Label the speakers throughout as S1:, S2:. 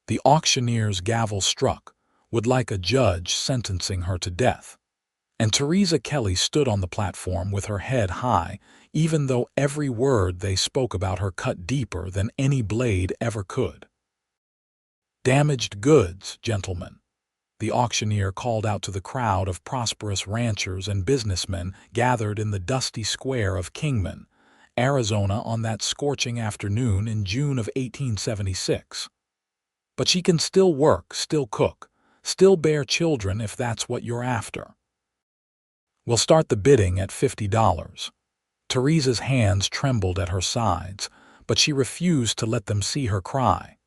S1: The auctioneer's gavel struck, would like a judge sentencing her to death. And Theresa Kelly stood on the platform with her head high, even though every word they spoke about her cut deeper than any blade ever could. "Damaged goods, gentlemen," the auctioneer called out to the crowd of prosperous ranchers and businessmen gathered in the dusty square of Kingman, Arizona on that scorching afternoon in June of 1876. "But she can still work, still cook, still bear children if that's what you're after. We'll start the bidding at $50. Theresa's hands trembled at her sides, but she refused to let them see her cry.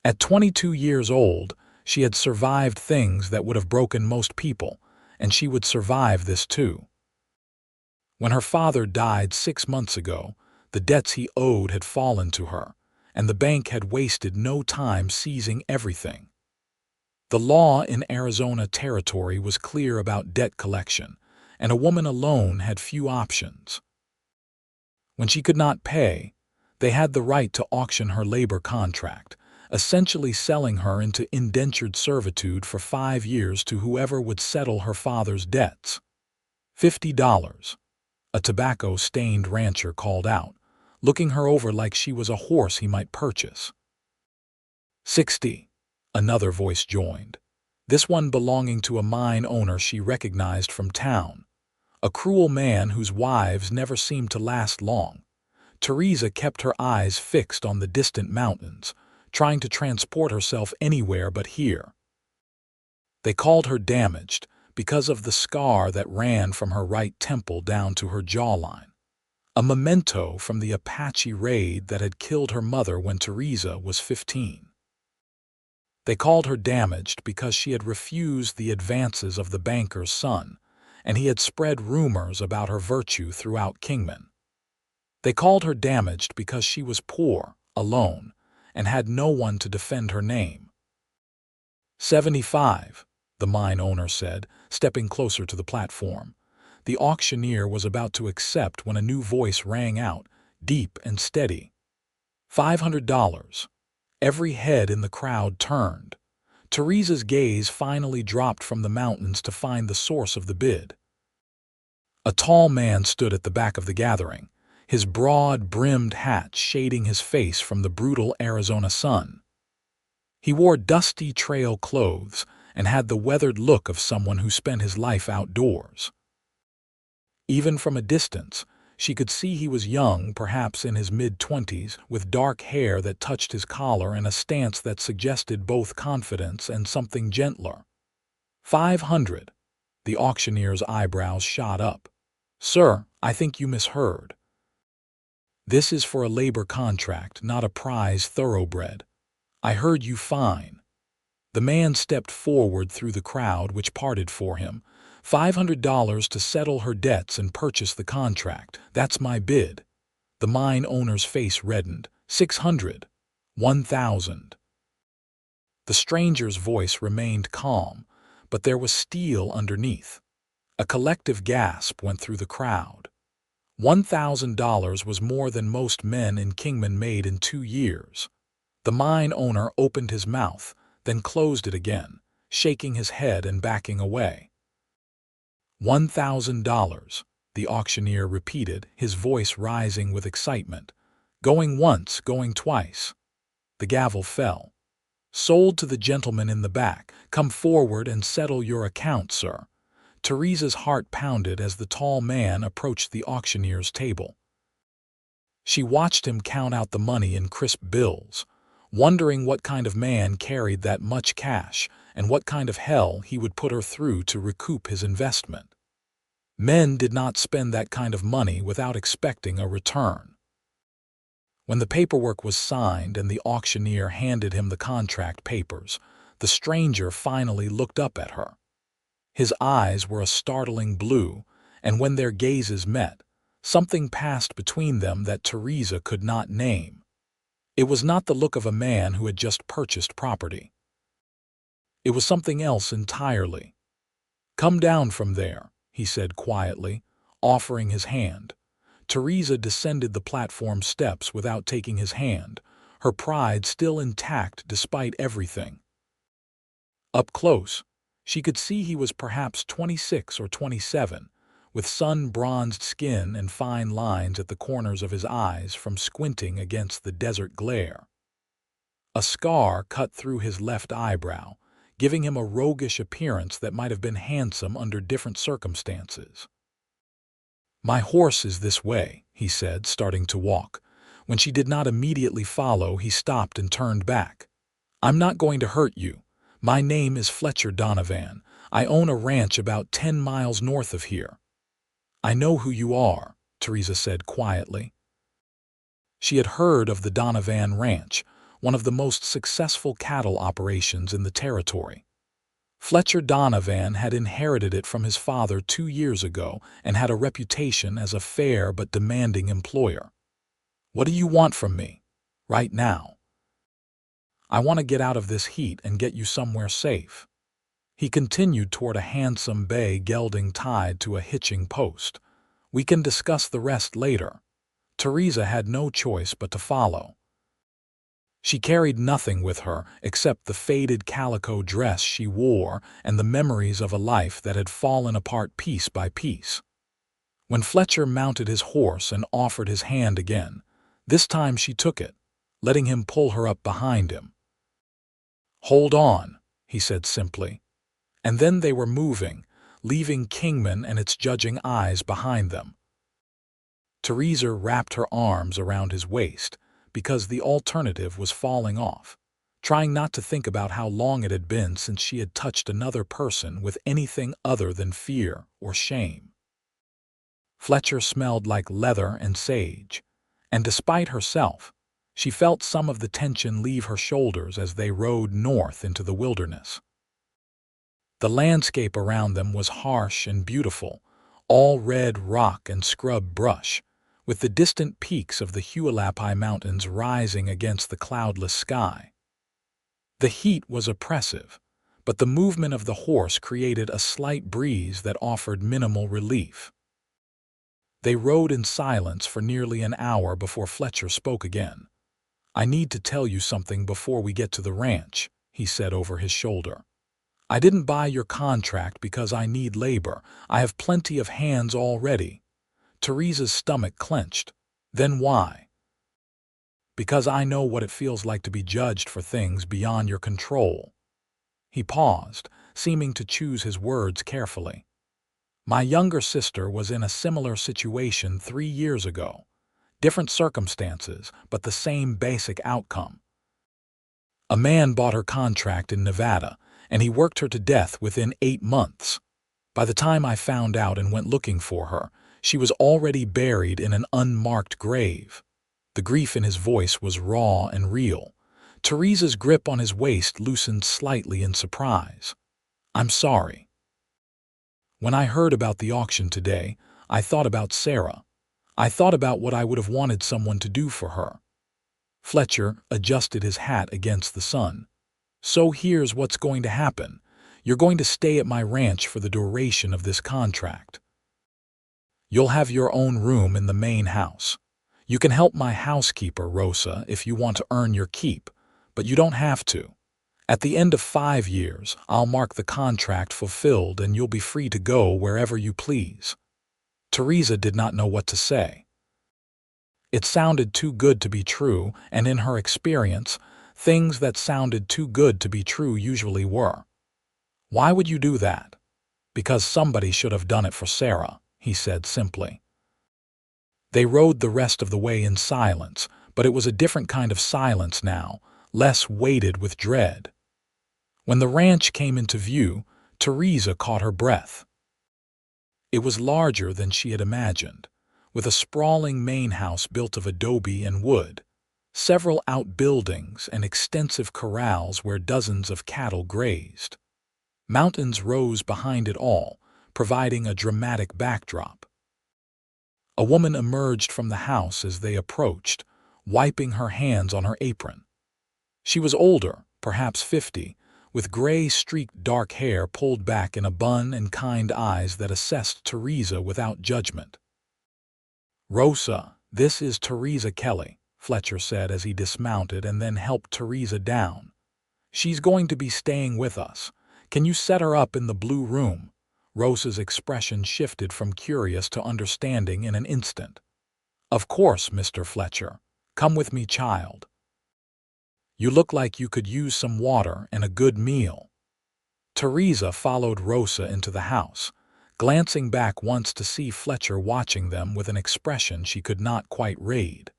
S1: At 22 years old, she had survived things that would have broken most people, and she would survive this too. When her father died 6 months ago, the debts he owed had fallen to her, and the bank had wasted no time seizing everything. The law in Arizona Territory was clear about debt collection, and a woman alone had few options. When she could not pay, they had the right to auction her labor contract, essentially selling her into indentured servitude for 5 years to whoever would settle her father's debts. $50, a tobacco-stained rancher called out, looking her over like she was a horse he might purchase. 60, another voice joined, this one belonging to a mine owner she recognized from town. A cruel man whose wives never seemed to last long. Theresa kept her eyes fixed on the distant mountains, trying to transport herself anywhere but here. They called her damaged because of the scar that ran from her right temple down to her jawline, a memento from the Apache raid that had killed her mother when Theresa was 15. They called her damaged because she had refused the advances of the banker's son, and he had spread rumors about her virtue throughout Kingman. They called her damaged because she was poor, alone, and had no one to defend her name. 75, the mine owner said, stepping closer to the platform. The auctioneer was about to accept when a new voice rang out, deep and steady. $500. Every head in the crowd turned. Theresa's gaze finally dropped from the mountains to find the source of the bid. A tall man stood at the back of the gathering, his broad-brimmed hat shading his face from the brutal Arizona sun. He wore dusty trail clothes and had the weathered look of someone who spent his life outdoors. Even from a distance, she could see he was young, perhaps in his mid-20s, with dark hair that touched his collar and a stance that suggested both confidence and something gentler. 500. The auctioneer's eyebrows shot up. "Sir, I think you misheard. This is for a labor contract, not a prize thoroughbred. I heard you fine." The man stepped forward through the crowd, which parted for him. $500 to settle her debts and purchase the contract. That's my bid. The mine owner's face reddened. 600. 1,000. The stranger's voice remained calm, but there was steel underneath. A collective gasp went through the crowd. $1,000 was more than most men in Kingman made in 2 years. The mine owner opened his mouth, then closed it again, shaking his head and backing away. $1,000, the auctioneer repeated, his voice rising with excitement. Going once, going twice. The gavel fell. "Sold to the gentleman in the back. Come forward and settle your account, sir." Theresa's heart pounded as the tall man approached the auctioneer's table. She watched him count out the money in crisp bills, wondering what kind of man carried that much cash and what kind of hell he would put her through to recoup his investment. Men did not spend that kind of money without expecting a return. When the paperwork was signed and the auctioneer handed him the contract papers, the stranger finally looked up at her. His eyes were a startling blue, and when their gazes met, something passed between them that Theresa could not name. It was not the look of a man who had just purchased property. It was something else entirely. "Come down from there," he said quietly, offering his hand. Theresa descended the platform steps without taking his hand, her pride still intact despite everything. Up close, she could see he was perhaps 26 or 27, with sun-bronzed skin and fine lines at the corners of his eyes from squinting against the desert glare. A scar cut through his left eyebrow, giving him a roguish appearance that might have been handsome under different circumstances. "My horse is this way," he said, starting to walk. When she did not immediately follow, he stopped and turned back. "I'm not going to hurt you. My name is Fletcher Donovan. I own a ranch about 10 miles north of here." "I know who you are," Theresa said quietly. She had heard of the Donovan Ranch, one of the most successful cattle operations in the territory. Fletcher Donovan had inherited it from his father 2 years ago and had a reputation as a fair but demanding employer. "What do you want from me? Right now?" "I want to get out of this heat and get you somewhere safe." He continued toward a handsome bay gelding tied to a hitching post. "We can discuss the rest later." Theresa had no choice but to follow. She carried nothing with her except the faded calico dress she wore and the memories of a life that had fallen apart piece by piece. When Fletcher mounted his horse and offered his hand again, this time she took it, letting him pull her up behind him. "Hold on," he said simply. And then they were moving, leaving Kingman and its judging eyes behind them. Theresa wrapped her arms around his waist, because the alternative was falling off, trying not to think about how long it had been since she had touched another person with anything other than fear or shame. Fletcher smelled like leather and sage, and despite herself, she felt some of the tension leave her shoulders as they rode north into the wilderness. The landscape around them was harsh and beautiful, all red rock and scrub brush, with the distant peaks of the Hualapai Mountains rising against the cloudless sky. The heat was oppressive, but the movement of the horse created a slight breeze that offered minimal relief. They rode in silence for nearly an hour before Fletcher spoke again. "I need to tell you something before we get to the ranch," he said over his shoulder. "I didn't buy your contract because I need labor. I have plenty of hands already." Theresa's stomach clenched. "Then why?" "Because I know what it feels like to be judged for things beyond your control." He paused, seeming to choose his words carefully. "My younger sister was in a similar situation 3 years ago. Different circumstances, but the same basic outcome. A man bought her contract in Nevada, and he worked her to death within 8 months. By the time I found out and went looking for her, she was already buried in an unmarked grave." The grief in his voice was raw and real. Theresa's grip on his waist loosened slightly in surprise. "I'm sorry. When I heard about the auction today, I thought about Sarah. I thought about what I would have wanted someone to do for her." Fletcher adjusted his hat against the sun. "So here's what's going to happen. You're going to stay at my ranch for the duration of this contract. You'll have your own room in the main house. You can help my housekeeper, Rosa, if you want to earn your keep, but you don't have to. At the end of 5 years, I'll mark the contract fulfilled and you'll be free to go wherever you please." Theresa did not know what to say. It sounded too good to be true, and in her experience, things that sounded too good to be true usually were. "Why would you do that?" "Because somebody should have done it for Sarah," he said simply. They rode the rest of the way in silence, but it was a different kind of silence now, less weighted with dread. When the ranch came into view, Theresa caught her breath. It was larger than she had imagined, with a sprawling main house built of adobe and wood, several outbuildings and extensive corrals where dozens of cattle grazed. Mountains rose behind it all, providing a dramatic backdrop. A woman emerged from the house as they approached, wiping her hands on her apron. She was older, perhaps 50, with gray-streaked dark hair pulled back in a bun and kind eyes that assessed Theresa without judgment. "Rosa, this is Theresa Kelly," Fletcher said as he dismounted and then helped Theresa down. "She's going to be staying with us. Can you set her up in the blue room?" Rosa's expression shifted from curious to understanding in an instant. "Of course, Mr. Fletcher. Come with me, child. You look like you could use some water and a good meal." Theresa followed Rosa into the house, glancing back once to see Fletcher watching them with an expression she could not quite read.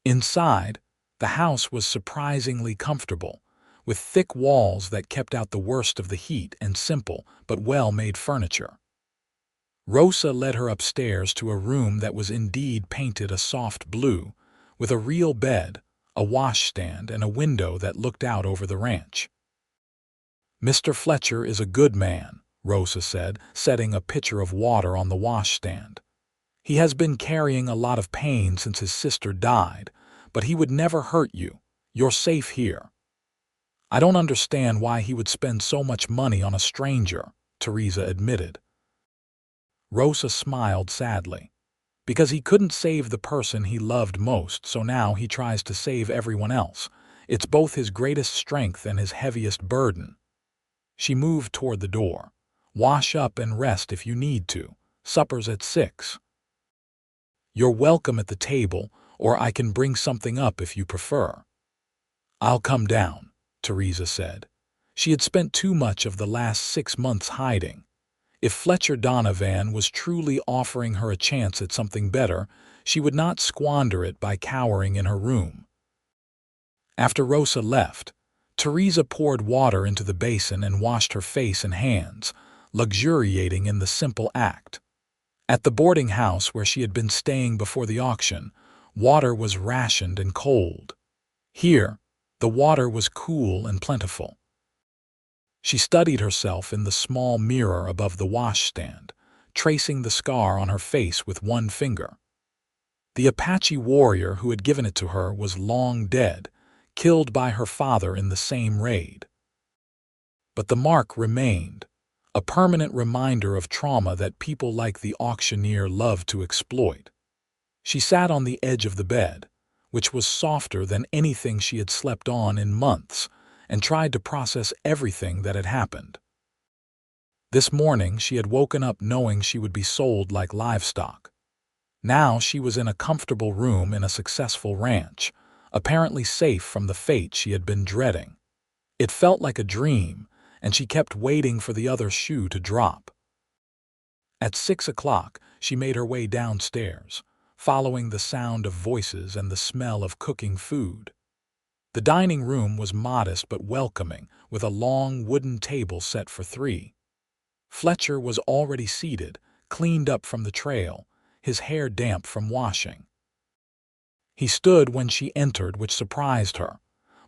S1: Inside, the house was surprisingly comfortable, with thick walls that kept out the worst of the heat and simple but well-made furniture. Rosa led her upstairs to a room that was indeed painted a soft blue, with a real bed, a washstand, and a window that looked out over the ranch. "Mr. Fletcher is a good man," Rosa said, setting a pitcher of water on the washstand. "He has been carrying a lot of pain since his sister died, but he would never hurt you. You're safe here." "I don't understand why he would spend so much money on a stranger," Theresa admitted. Rosa smiled sadly. "Because he couldn't save the person he loved most, so now he tries to save everyone else. It's both his greatest strength and his heaviest burden." She moved toward the door. "Wash up and rest if you need to. Supper's at 6. You're welcome at the table, or I can bring something up if you prefer." "I'll come down," Theresa said. She had spent too much of the last 6 months hiding. If Fletcher Donovan was truly offering her a chance at something better, she would not squander it by cowering in her room. After Rosa left, Theresa poured water into the basin and washed her face and hands, luxuriating in the simple act. At the boarding house where she had been staying before the auction, water was rationed and cold. Here, the water was cool and plentiful. She studied herself in the small mirror above the washstand, tracing the scar on her face with one finger. The Apache warrior who had given it to her was long dead, killed by her father in the same raid. But the mark remained, a permanent reminder of trauma that people like the auctioneer loved to exploit. She sat on the edge of the bed, which was softer than anything she had slept on in months, and tried to process everything that had happened. This morning she had woken up knowing she would be sold like livestock. Now she was in a comfortable room in a successful ranch, apparently safe from the fate she had been dreading. It felt like a dream, and she kept waiting for the other shoe to drop. At 6 o'clock, she made her way downstairs, following the sound of voices and the smell of cooking food. The dining room was modest but welcoming, with a long wooden table set for 3. Fletcher was already seated, cleaned up from the trail, his hair damp from washing. He stood when she entered, which surprised her.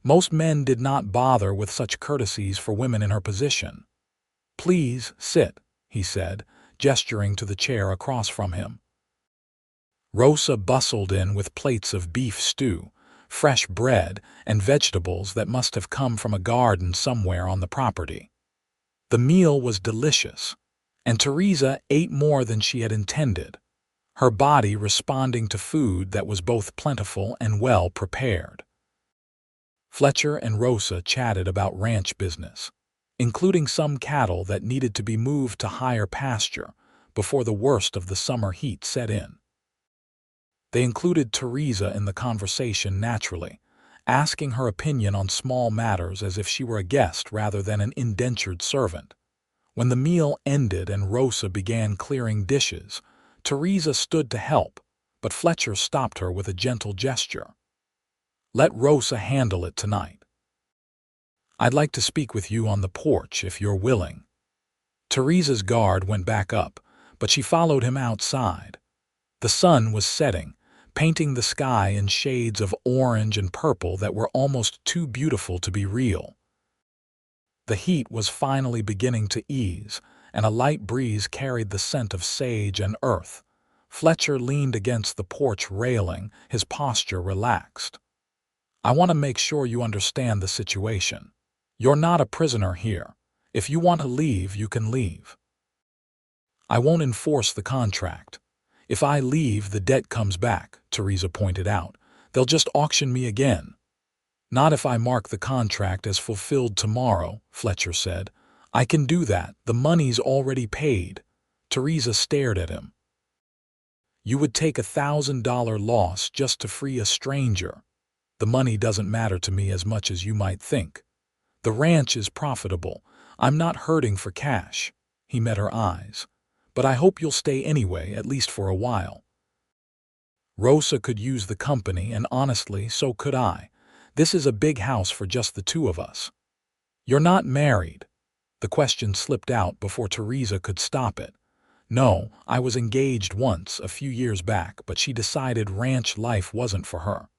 S1: Most men did not bother with such courtesies for women in her position. "Please, sit," he said, gesturing to the chair across from him. Rosa bustled in with plates of beef stew, fresh bread, and vegetables that must have come from a garden somewhere on the property. The meal was delicious, and Theresa ate more than she had intended, her body responding to food that was both plentiful and well prepared. Fletcher and Rosa chatted about ranch business, including some cattle that needed to be moved to higher pasture before the worst of the summer heat set in. They included Theresa in the conversation naturally, asking her opinion on small matters as if she were a guest rather than an indentured servant. When the meal ended and Rosa began clearing dishes, Theresa stood to help, but Fletcher stopped her with a gentle gesture. "Let Rosa handle it tonight. I'd like to speak with you on the porch if you're willing." Theresa's guard went back up, but she followed him outside. The sun was setting, painting the sky in shades of orange and purple that were almost too beautiful to be real. The heat was finally beginning to ease, and a light breeze carried the scent of sage and earth. Fletcher leaned against the porch railing, his posture relaxed. "I want to make sure you understand the situation. You're not a prisoner here. If you want to leave, you can leave. I won't enforce the contract. If I leave, the debt comes back," Theresa pointed out, They'll just auction me again. Not if I mark the contract as fulfilled tomorrow, Fletcher said. I can do that. The money's already paid. Theresa stared at him. You would take $1,000 loss just to free a stranger. The money doesn't matter to me as much as you might think. The ranch is profitable. I'm not hurting for cash. He met her eyes. But I hope you'll stay anyway, at least for a while. Rosa could use the company, and honestly, so could I. This is a big house for just the two of us. You're not married. The question slipped out before Theresa could stop it. No, I was engaged once, a few years back, but she decided ranch life wasn't for her.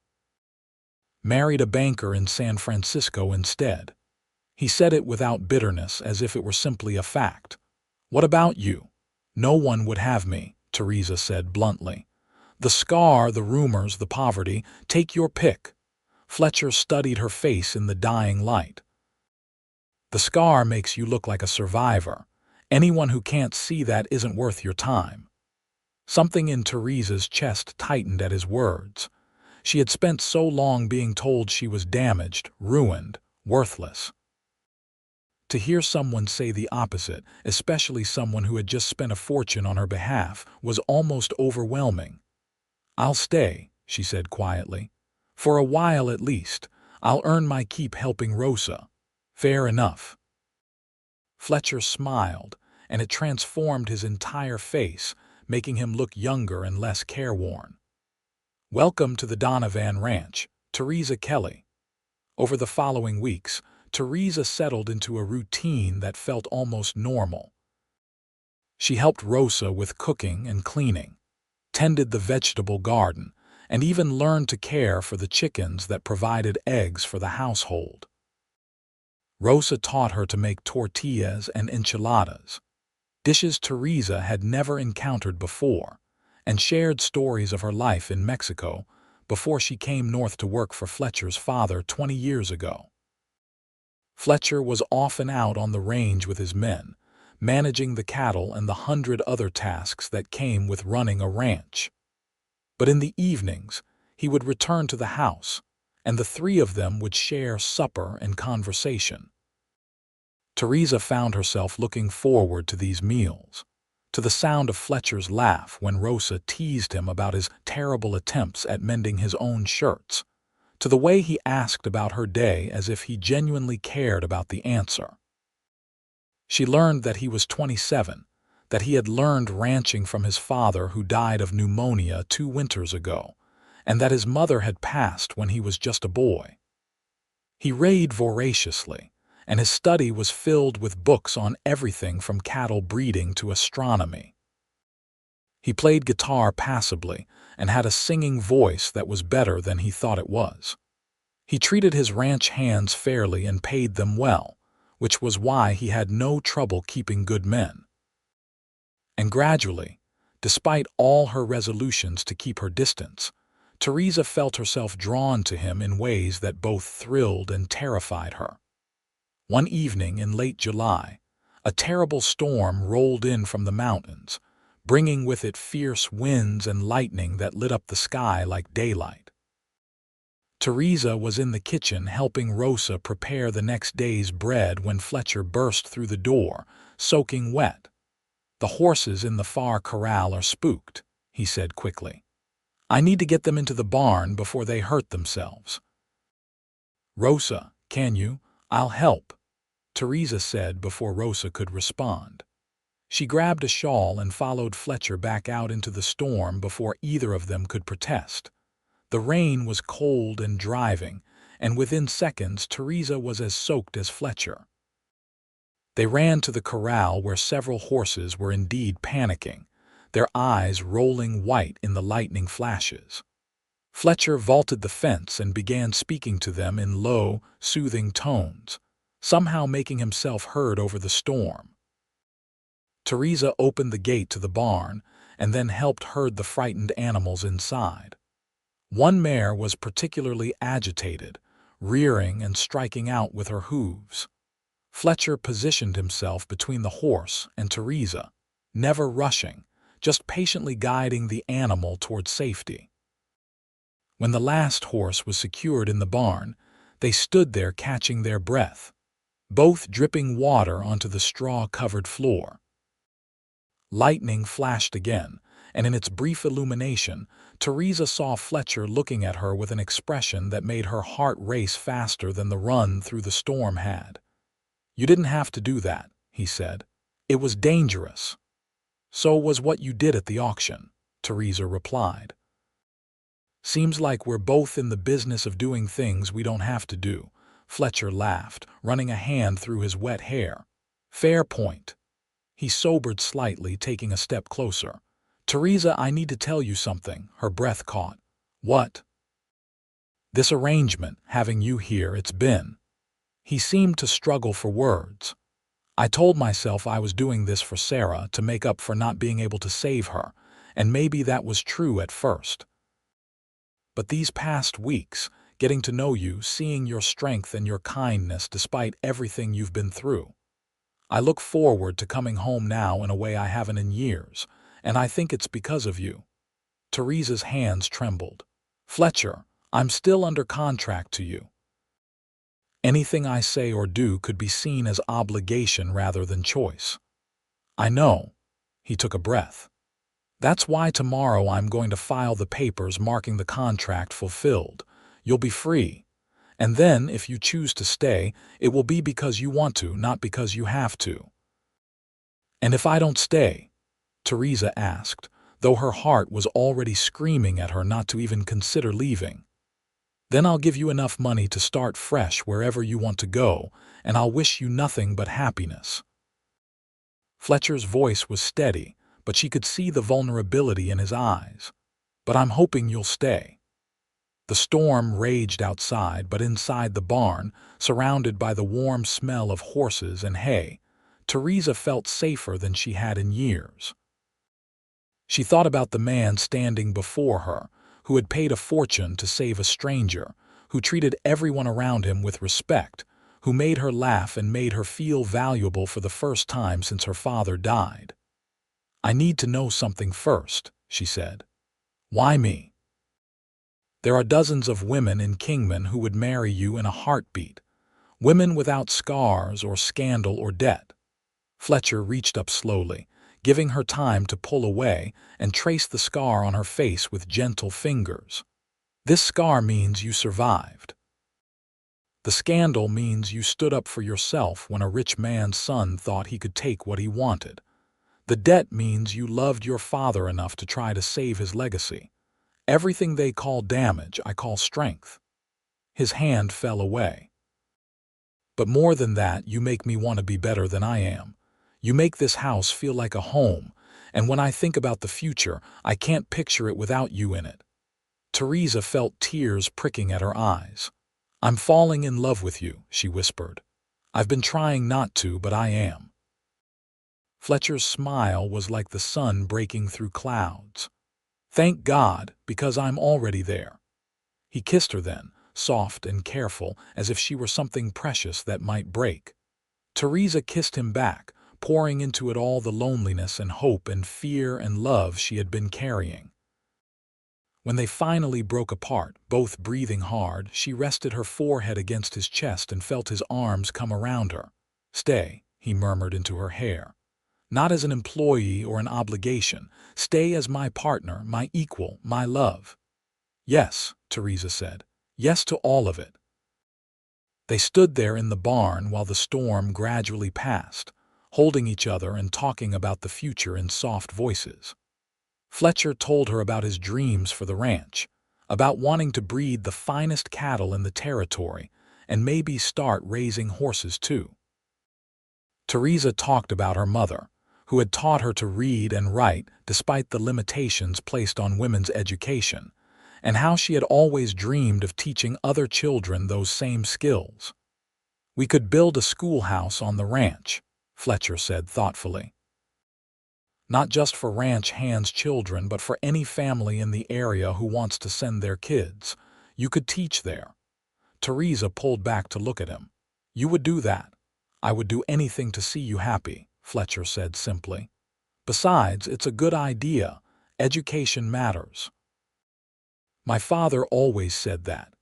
S1: Married a banker in San Francisco instead. He said it without bitterness, as if it were simply a fact. What about you? No one would have me, Theresa said bluntly. The scar, the rumors, the poverty, take your pick. Fletcher studied her face in the dying light. The scar makes you look like a survivor. Anyone who can't see that isn't worth your time. Something in Theresa's chest tightened at his words. She had spent so long being told she was damaged, ruined, worthless. To hear someone say the opposite, especially someone who had just spent a fortune on her behalf, was almost overwhelming. I'll stay, she said quietly. For a while at least. I'll earn my keep helping Rosa. Fair enough. Fletcher smiled, and it transformed his entire face, making him look younger and less careworn. Welcome to the Donovan Ranch, Theresa Kelly. Over the following weeks, Theresa settled into a routine that felt almost normal. She helped Rosa with cooking and cleaning, tended the vegetable garden, and even learned to care for the chickens that provided eggs for the household. Rosa taught her to make tortillas and enchiladas, dishes Theresa had never encountered before, and shared stories of her life in Mexico before she came north to work for Fletcher's father 20 years ago. Fletcher was often out on the range with his men, managing the cattle and the 100 other tasks that came with running a ranch. But in the evenings, he would return to the house, and the three of them would share supper and conversation. Theresa found herself looking forward to these meals, to the sound of Fletcher's laugh when Rosa teased him about his terrible attempts at mending his own shirts, to the way he asked about her day as if he genuinely cared about the answer. She learned that he was 27, that he had learned ranching from his father who died of pneumonia 2 winters ago, and that his mother had passed when he was just a boy. He read voraciously, and his study was filled with books on everything from cattle breeding to astronomy. He played guitar passably and had a singing voice that was better than he thought it was. He treated his ranch hands fairly and paid them well, which was why he had no trouble keeping good men. And gradually, despite all her resolutions to keep her distance, Theresa felt herself drawn to him in ways that both thrilled and terrified her. One evening in late July, a terrible storm rolled in from the mountains, bringing with it fierce winds and lightning that lit up the sky like daylight. Theresa was in the kitchen helping Rosa prepare the next day's bread when Fletcher burst through the door, soaking wet. The horses in the far corral are spooked, he said quickly. I need to get them into the barn before they hurt themselves. Rosa, can you? I'll help, Theresa said before Rosa could respond. She grabbed a shawl and followed Fletcher back out into the storm before either of them could protest. The rain was cold and driving, and within seconds Theresa was as soaked as Fletcher. They ran to the corral where several horses were indeed panicking, their eyes rolling white in the lightning flashes. Fletcher vaulted the fence and began speaking to them in low, soothing tones, somehow making himself heard over the storm. Theresa opened the gate to the barn and then helped herd the frightened animals inside. One mare was particularly agitated, rearing and striking out with her hooves. Fletcher positioned himself between the horse and Theresa, never rushing, just patiently guiding the animal toward safety. When the last horse was secured in the barn, they stood there catching their breath, both dripping water onto the straw-covered floor. Lightning flashed again, and in its brief illumination, Theresa saw Fletcher looking at her with an expression that made her heart race faster than the run through the storm had. "You didn't have to do that," he said. "It was dangerous." "So was what you did at the auction," Theresa replied. "Seems like we're both in the business of doing things we don't have to do," Fletcher laughed, running a hand through his wet hair. "Fair point." He sobered slightly, taking a step closer. "Theresa, I need to tell you something," her breath caught. "What?" "This arrangement, having you here, it's been—" He seemed to struggle for words. "I told myself I was doing this for Sarah to make up for not being able to save her, and maybe that was true at first. But these past weeks, getting to know you, seeing your strength and your kindness despite everything you've been through, I look forward to coming home now in a way I haven't in years, and I think it's because of you." Theresa's hands trembled. "Fletcher, I'm still under contract to you. Anything I say or do could be seen as obligation rather than choice." "I know." He took a breath. "That's why tomorrow I'm going to file the papers marking the contract fulfilled. You'll be free. And then, if you choose to stay, it will be because you want to, not because you have to." "And if I don't stay?" Theresa asked, though her heart was already screaming at her not to even consider leaving. "Then I'll give you enough money to start fresh wherever you want to go, and I'll wish you nothing but happiness." Fletcher's voice was steady, but she could see the vulnerability in his eyes. "But I'm hoping you'll stay." The storm raged outside, but inside the barn, surrounded by the warm smell of horses and hay, Theresa felt safer than she had in years. She thought about the man standing before her, who had paid a fortune to save a stranger, who treated everyone around him with respect, who made her laugh and made her feel valuable for the first time since her father died. "I need to know something first," she said. "Why me?" "There are dozens of women in Kingman who would marry you in a heartbeat. Women without scars or scandal or debt." Fletcher reached up slowly, giving her time to pull away, and traced the scar on her face with gentle fingers. "This scar means you survived. The scandal means you stood up for yourself when a rich man's son thought he could take what he wanted. The debt means you loved your father enough to try to save his legacy. Everything they call damage, I call strength." His hand fell away. "But more than that, you make me want to be better than I am. You make this house feel like a home, and when I think about the future, I can't picture it without you in it." Theresa felt tears pricking at her eyes. "I'm falling in love with you," she whispered. "I've been trying not to, but I am." Fletcher's smile was like the sun breaking through clouds. "Thank God, because I'm already there." He kissed her then, soft and careful, as if she were something precious that might break. Theresa kissed him back, pouring into it all the loneliness and hope and fear and love she had been carrying. When they finally broke apart, both breathing hard, she rested her forehead against his chest and felt his arms come around her. "Stay," he murmured into her hair. "Not as an employee or an obligation. Stay as my partner, my equal, my love." "Yes," Theresa said. "Yes to all of it." They stood there in the barn while the storm gradually passed, holding each other and talking about the future in soft voices. Fletcher told her about his dreams for the ranch, about wanting to breed the finest cattle in the territory and maybe start raising horses too. Theresa talked about her mother, who had taught her to read and write despite the limitations placed on women's education, and how she had always dreamed of teaching other children those same skills. "We could build a schoolhouse on the ranch," Fletcher said thoughtfully. "Not just for ranch hands children, but for any family in the area who wants to send their kids. You could teach there." Theresa pulled back to look at him. "You would do that?" "I would do anything to see you happy," Fletcher said simply. "Besides, it's a good idea. Education matters." My father always said that.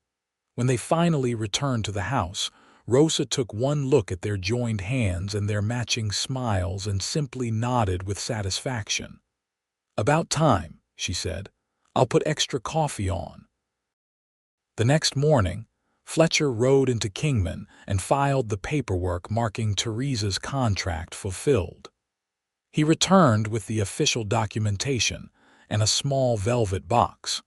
S1: When they finally returned to the house, Rosa took one look at their joined hands and their matching smiles and simply nodded with satisfaction. "About time," she said. "I'll put extra coffee on." The next morning, Fletcher rode into Kingman and filed the paperwork marking Theresa's contract fulfilled. He returned with the official documentation and a small velvet box.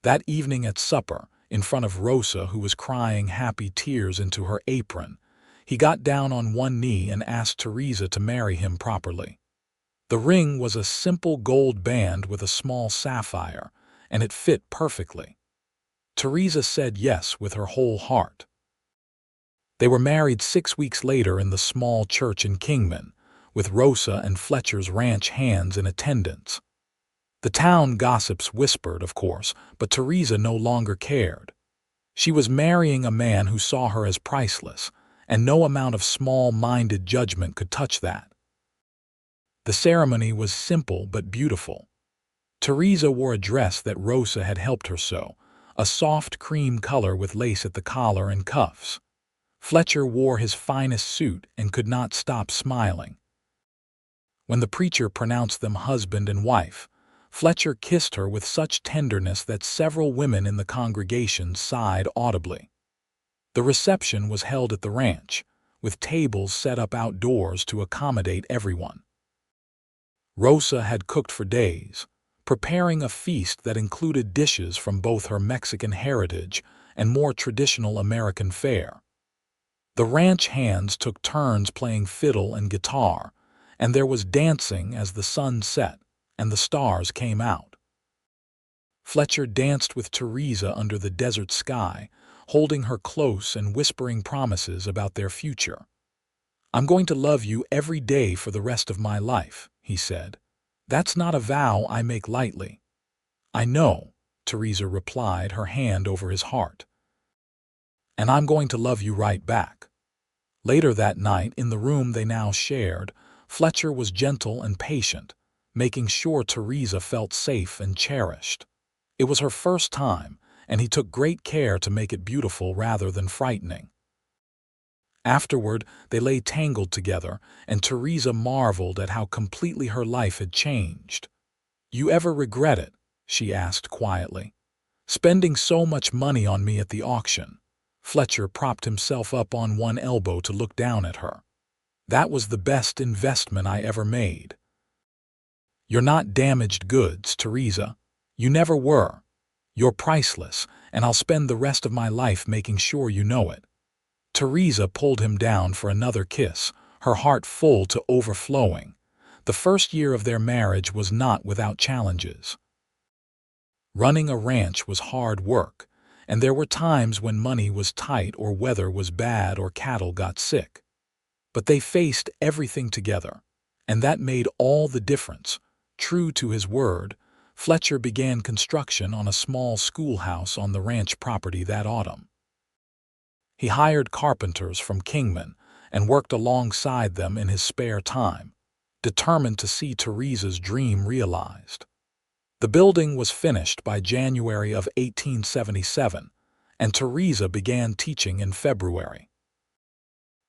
S1: That evening at supper, in front of Rosa, who was crying happy tears into her apron, he got down on one knee and asked Theresa to marry him properly. The ring was a simple gold band with a small sapphire, and it fit perfectly. Theresa said yes with her whole heart. They were married 6 weeks later in the small church in Kingman, with Rosa and Fletcher's ranch hands in attendance. The town gossips whispered, of course, but Theresa no longer cared. She was marrying a man who saw her as priceless, and no amount of small-minded judgment could touch that. The ceremony was simple but beautiful. Theresa wore a dress that Rosa had helped her sew, a soft cream color with lace at the collar and cuffs. Fletcher wore his finest suit and could not stop smiling. When the preacher pronounced them husband and wife, Fletcher kissed her with such tenderness that several women in the congregation sighed audibly. The reception was held at the ranch, with tables set up outdoors to accommodate everyone. Rosa had cooked for days, preparing a feast that included dishes from both her Mexican heritage and more traditional American fare. The ranch hands took turns playing fiddle and guitar, and there was dancing as the sun set and the stars came out. Fletcher danced with Theresa under the desert sky, holding her close and whispering promises about their future. "I'm going to love you every day for the rest of my life," he said. "That's not a vow I make lightly." "I know," Theresa replied, her hand over his heart. "And I'm going to love you right back." Later that night, in the room they now shared, Fletcher was gentle and patient, making sure Theresa felt safe and cherished. It was her first time, and he took great care to make it beautiful rather than frightening. Afterward, they lay tangled together, and Theresa marveled at how completely her life had changed. "You ever regret it?" she asked quietly. "Spending so much money on me at the auction." Fletcher propped himself up on one elbow to look down at her. "That was the best investment I ever made." "You're not damaged goods, Theresa. You never were. You're priceless, and I'll spend the rest of my life making sure you know it." Theresa pulled him down for another kiss, her heart full to overflowing. The first year of their marriage was not without challenges. Running a ranch was hard work, and there were times when money was tight or weather was bad or cattle got sick. But they faced everything together, and that made all the difference. True to his word, Fletcher began construction on a small schoolhouse on the ranch property that autumn. He hired carpenters from Kingman and worked alongside them in his spare time, determined to see Theresa's dream realized. The building was finished by January of 1877, and Theresa began teaching in February.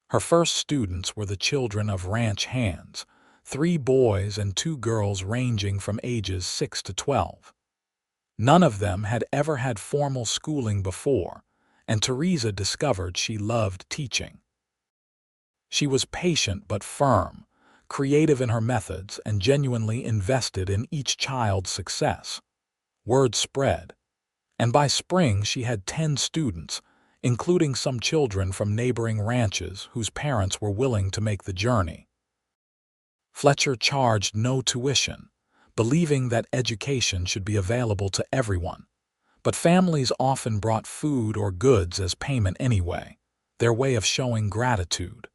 S1: Her first students were the children of ranch hands, 3 boys and 2 girls ranging from ages 6 to 12. None of them had ever had formal schooling before, and Theresa discovered she loved teaching. She was patient but firm, creative in her methods, and genuinely invested in each child's success. Word spread, and by spring she had 10 students, including some children from neighboring ranches whose parents were willing to make the journey. Fletcher charged no tuition, believing that education should be available to everyone. But families often brought food or goods as payment anyway, their way of showing gratitude.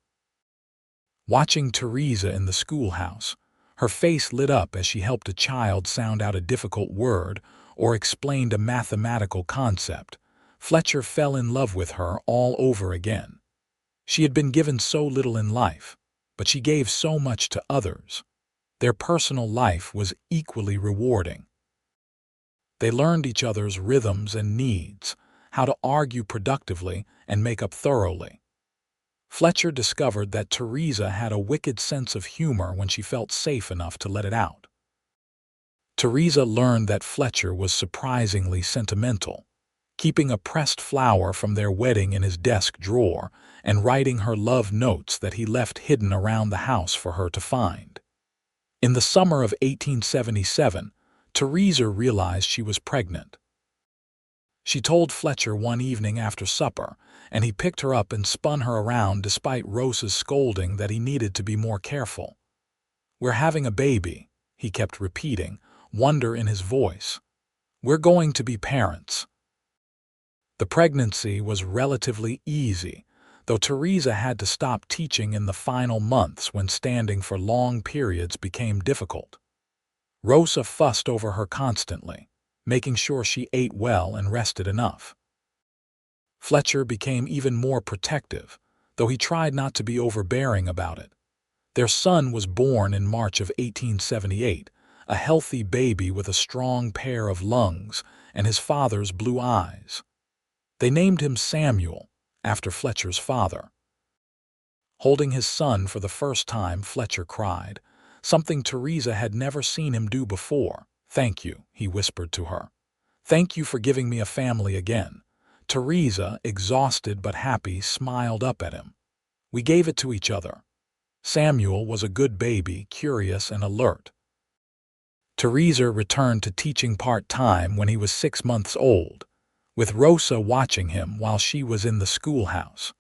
S1: Watching Theresa in the schoolhouse, her face lit up as she helped a child sound out a difficult word or explained a mathematical concept. Fletcher fell in love with her all over again. She had been given so little in life, but she gave so much to others. Their personal life was equally rewarding. They learned each other's rhythms and needs, how to argue productively and make up thoroughly. Fletcher discovered that Theresa had a wicked sense of humor when she felt safe enough to let it out. Theresa learned that Fletcher was surprisingly sentimental, keeping a pressed flower from their wedding in his desk drawer and writing her love notes that he left hidden around the house for her to find. In the summer of 1877, Theresa realized she was pregnant. She told Fletcher one evening after supper, and he picked her up and spun her around despite Rosa's scolding that he needed to be more careful. "We're having a baby," he kept repeating, wonder in his voice. "We're going to be parents." The pregnancy was relatively easy, though Theresa had to stop teaching in the final months when standing for long periods became difficult. Rosa fussed over her constantly, making sure she ate well and rested enough. Fletcher became even more protective, though he tried not to be overbearing about it. Their son was born in March of 1878, a healthy baby with a strong pair of lungs and his father's blue eyes. They named him Samuel, after Fletcher's father. Holding his son for the first time, Fletcher cried, something Theresa had never seen him do before. "Thank you," he whispered to her. "Thank you for giving me a family again." Theresa, exhausted but happy, smiled up at him. "We gave it to each other." Samuel was a good baby, curious and alert. Theresa returned to teaching part-time when he was 6 months old, with Rosa watching him while she was in the schoolhouse.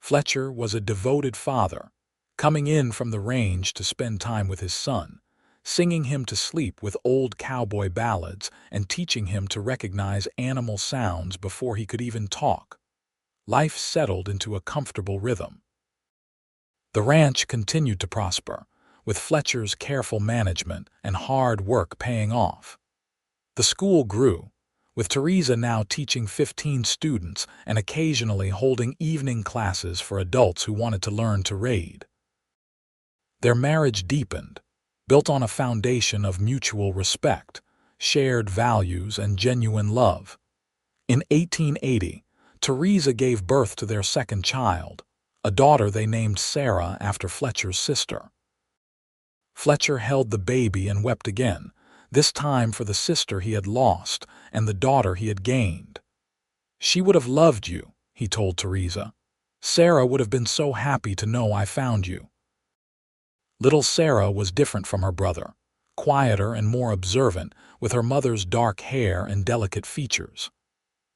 S1: Fletcher was a devoted father, coming in from the range to spend time with his son, singing him to sleep with old cowboy ballads and teaching him to recognize animal sounds before he could even talk. Life settled into a comfortable rhythm. The ranch continued to prosper, with Fletcher's careful management and hard work paying off. The school grew, with Theresa now teaching 15 students and occasionally holding evening classes for adults who wanted to learn to read. Their marriage deepened, built on a foundation of mutual respect, shared values, and genuine love. In 1880, Theresa gave birth to their second child, a daughter they named Sarah after Fletcher's sister. Fletcher held the baby and wept again, this time for the sister he had lost and the daughter he had gained. "She would have loved you," he told Theresa. "Sarah would have been so happy to know I found you." Little Sarah was different from her brother, quieter and more observant, with her mother's dark hair and delicate features.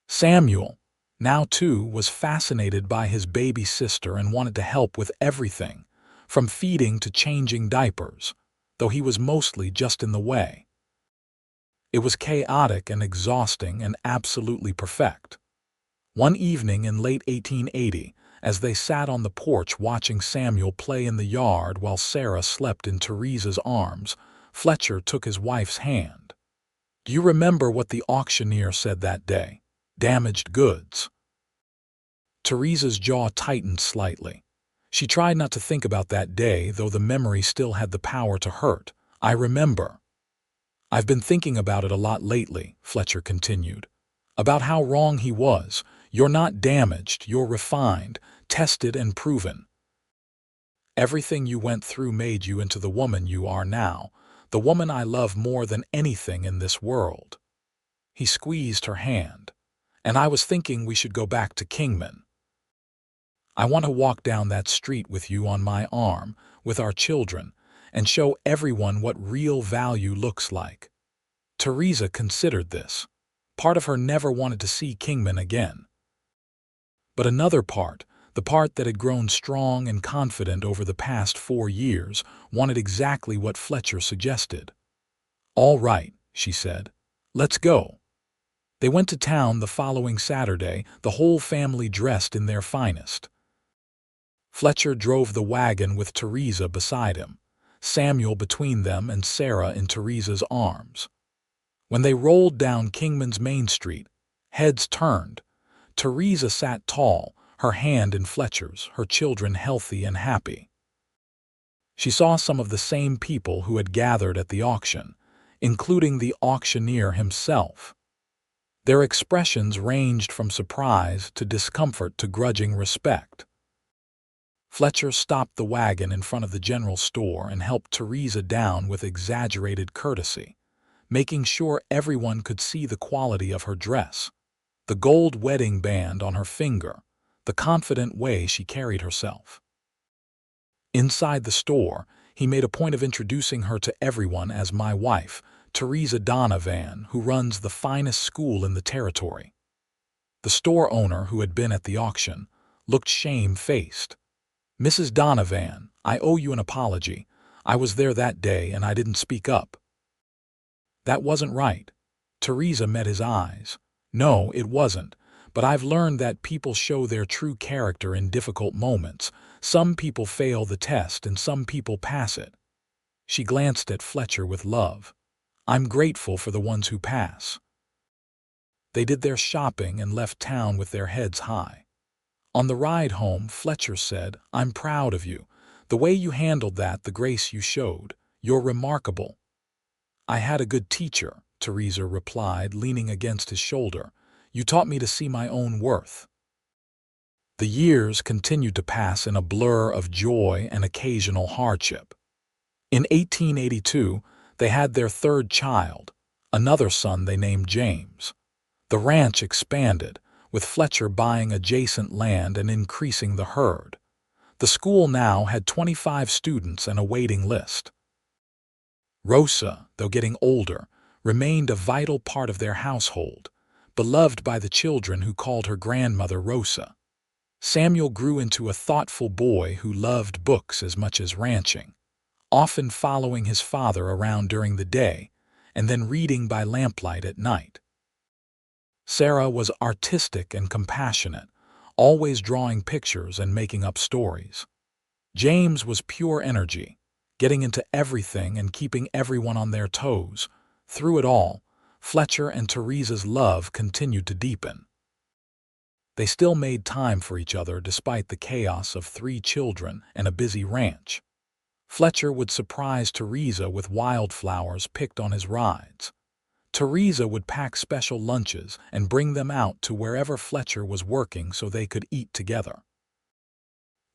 S1: Samuel, now too, was fascinated by his baby sister and wanted to help with everything, from feeding to changing diapers, though he was mostly just in the way. It was chaotic and exhausting and absolutely perfect. One evening in late 1880, as they sat on the porch watching Samuel play in the yard while Sarah slept in Theresa's arms, Fletcher took his wife's hand. "Do you remember what the auctioneer said that day? Damaged goods." Theresa's jaw tightened slightly. She tried not to think about that day, though the memory still had the power to hurt. "I remember. I've been thinking about it a lot lately," Fletcher continued. "About how wrong he was. You're not damaged, you're refined, tested and proven. Everything you went through made you into the woman you are now, the woman I love more than anything in this world." He squeezed her hand. "And I was thinking we should go back to Kingman. I want to walk down that street with you on my arm, with our children, and show everyone what real value looks like." Theresa considered this. Part of her never wanted to see Kingman again. But another part, the part that had grown strong and confident over the past 4 years, wanted exactly what Fletcher suggested. "All right," she said. "Let's go." They went to town the following Saturday, the whole family dressed in their finest. Fletcher drove the wagon with Theresa beside him, Samuel between them and Sarah in Theresa's arms. When they rolled down Kingman's Main Street, heads turned. Theresa sat tall, her hand in Fletcher's, her children healthy and happy. She saw some of the same people who had gathered at the auction, including the auctioneer himself. Their expressions ranged from surprise to discomfort to grudging respect. Fletcher stopped the wagon in front of the general store and helped Theresa down with exaggerated courtesy, making sure everyone could see the quality of her dress, the gold wedding band on her finger, the confident way she carried herself. Inside the store, he made a point of introducing her to everyone as my wife, Theresa Donovan, who runs the finest school in the territory. The store owner, who had been at the auction, looked shame-faced. "Mrs. Donovan, I owe you an apology. I was there that day and I didn't speak up." "That wasn't right." Theresa met his eyes. "No, it wasn't. But I've learned that people show their true character in difficult moments. Some people fail the test and some people pass it." She glanced at Fletcher with love. "I'm grateful for the ones who pass." They did their shopping and left town with their heads high. On the ride home, Fletcher said, "I'm proud of you. The way you handled that, the grace you showed. You're remarkable." "I had a good teacher," Theresa replied, leaning against his shoulder. "You taught me to see my own worth." The years continued to pass in a blur of joy and occasional hardship. In 1882, they had their third child, another son they named James. The ranch expanded, with Fletcher buying adjacent land and increasing the herd. The school now had 25 students and a waiting list. Rosa, though getting older, remained a vital part of their household, beloved by the children who called her grandmother Rosa. Samuel grew into a thoughtful boy who loved books as much as ranching, often following his father around during the day and then reading by lamplight at night. Sarah was artistic and compassionate, always drawing pictures and making up stories. James was pure energy, getting into everything and keeping everyone on their toes. Through it all, Fletcher and Theresa's love continued to deepen. They still made time for each other despite the chaos of 3 children and a busy ranch. Fletcher would surprise Theresa with wildflowers picked on his rides. Theresa would pack special lunches and bring them out to wherever Fletcher was working so they could eat together.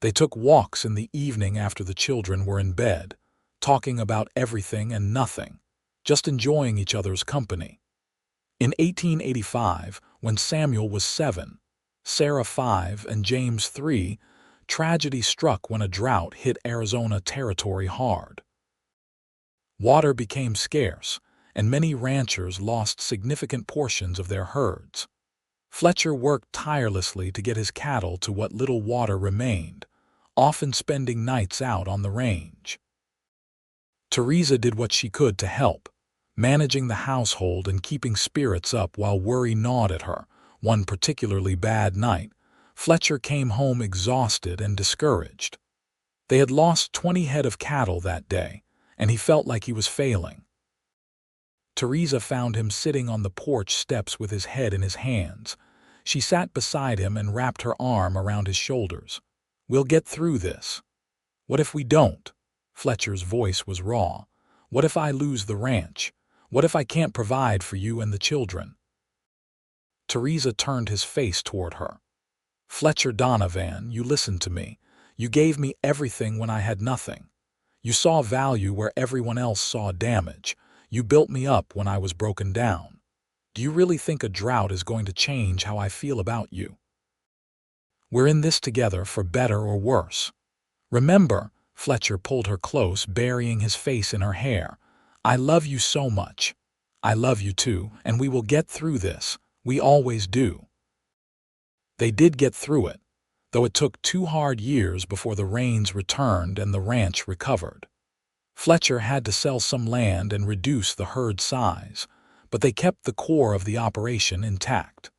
S1: They took walks in the evening after the children were in bed, talking about everything and nothing, just enjoying each other's company. In 1885, when Samuel was 7, Sarah 5, and James 3, tragedy struck when a drought hit Arizona territory hard. Water became scarce, and many ranchers lost significant portions of their herds. Fletcher worked tirelessly to get his cattle to what little water remained, often spending nights out on the range. Theresa did what she could to help, managing the household and keeping spirits up while worry gnawed at her. One particularly bad night, Fletcher came home exhausted and discouraged. They had lost 20 head of cattle that day, and he felt like he was failing. Theresa found him sitting on the porch steps with his head in his hands. She sat beside him and wrapped her arm around his shoulders. "We'll get through this." "What if we don't?" Fletcher's voice was raw. "What if I lose the ranch? What if I can't provide for you and the children?" Theresa turned his face toward her. "Fletcher Donovan, you listened to me. You gave me everything when I had nothing. You saw value where everyone else saw damage. You built me up when I was broken down. Do you really think a drought is going to change how I feel about you? We're in this together for better or worse. Remember," Fletcher pulled her close, burying his face in her hair, "I love you so much. I love you too, and we will get through this. We always do." They did get through it, though it took 2 hard years before the rains returned and the ranch recovered. Fletcher had to sell some land and reduce the herd size, but they kept the core of the operation intact.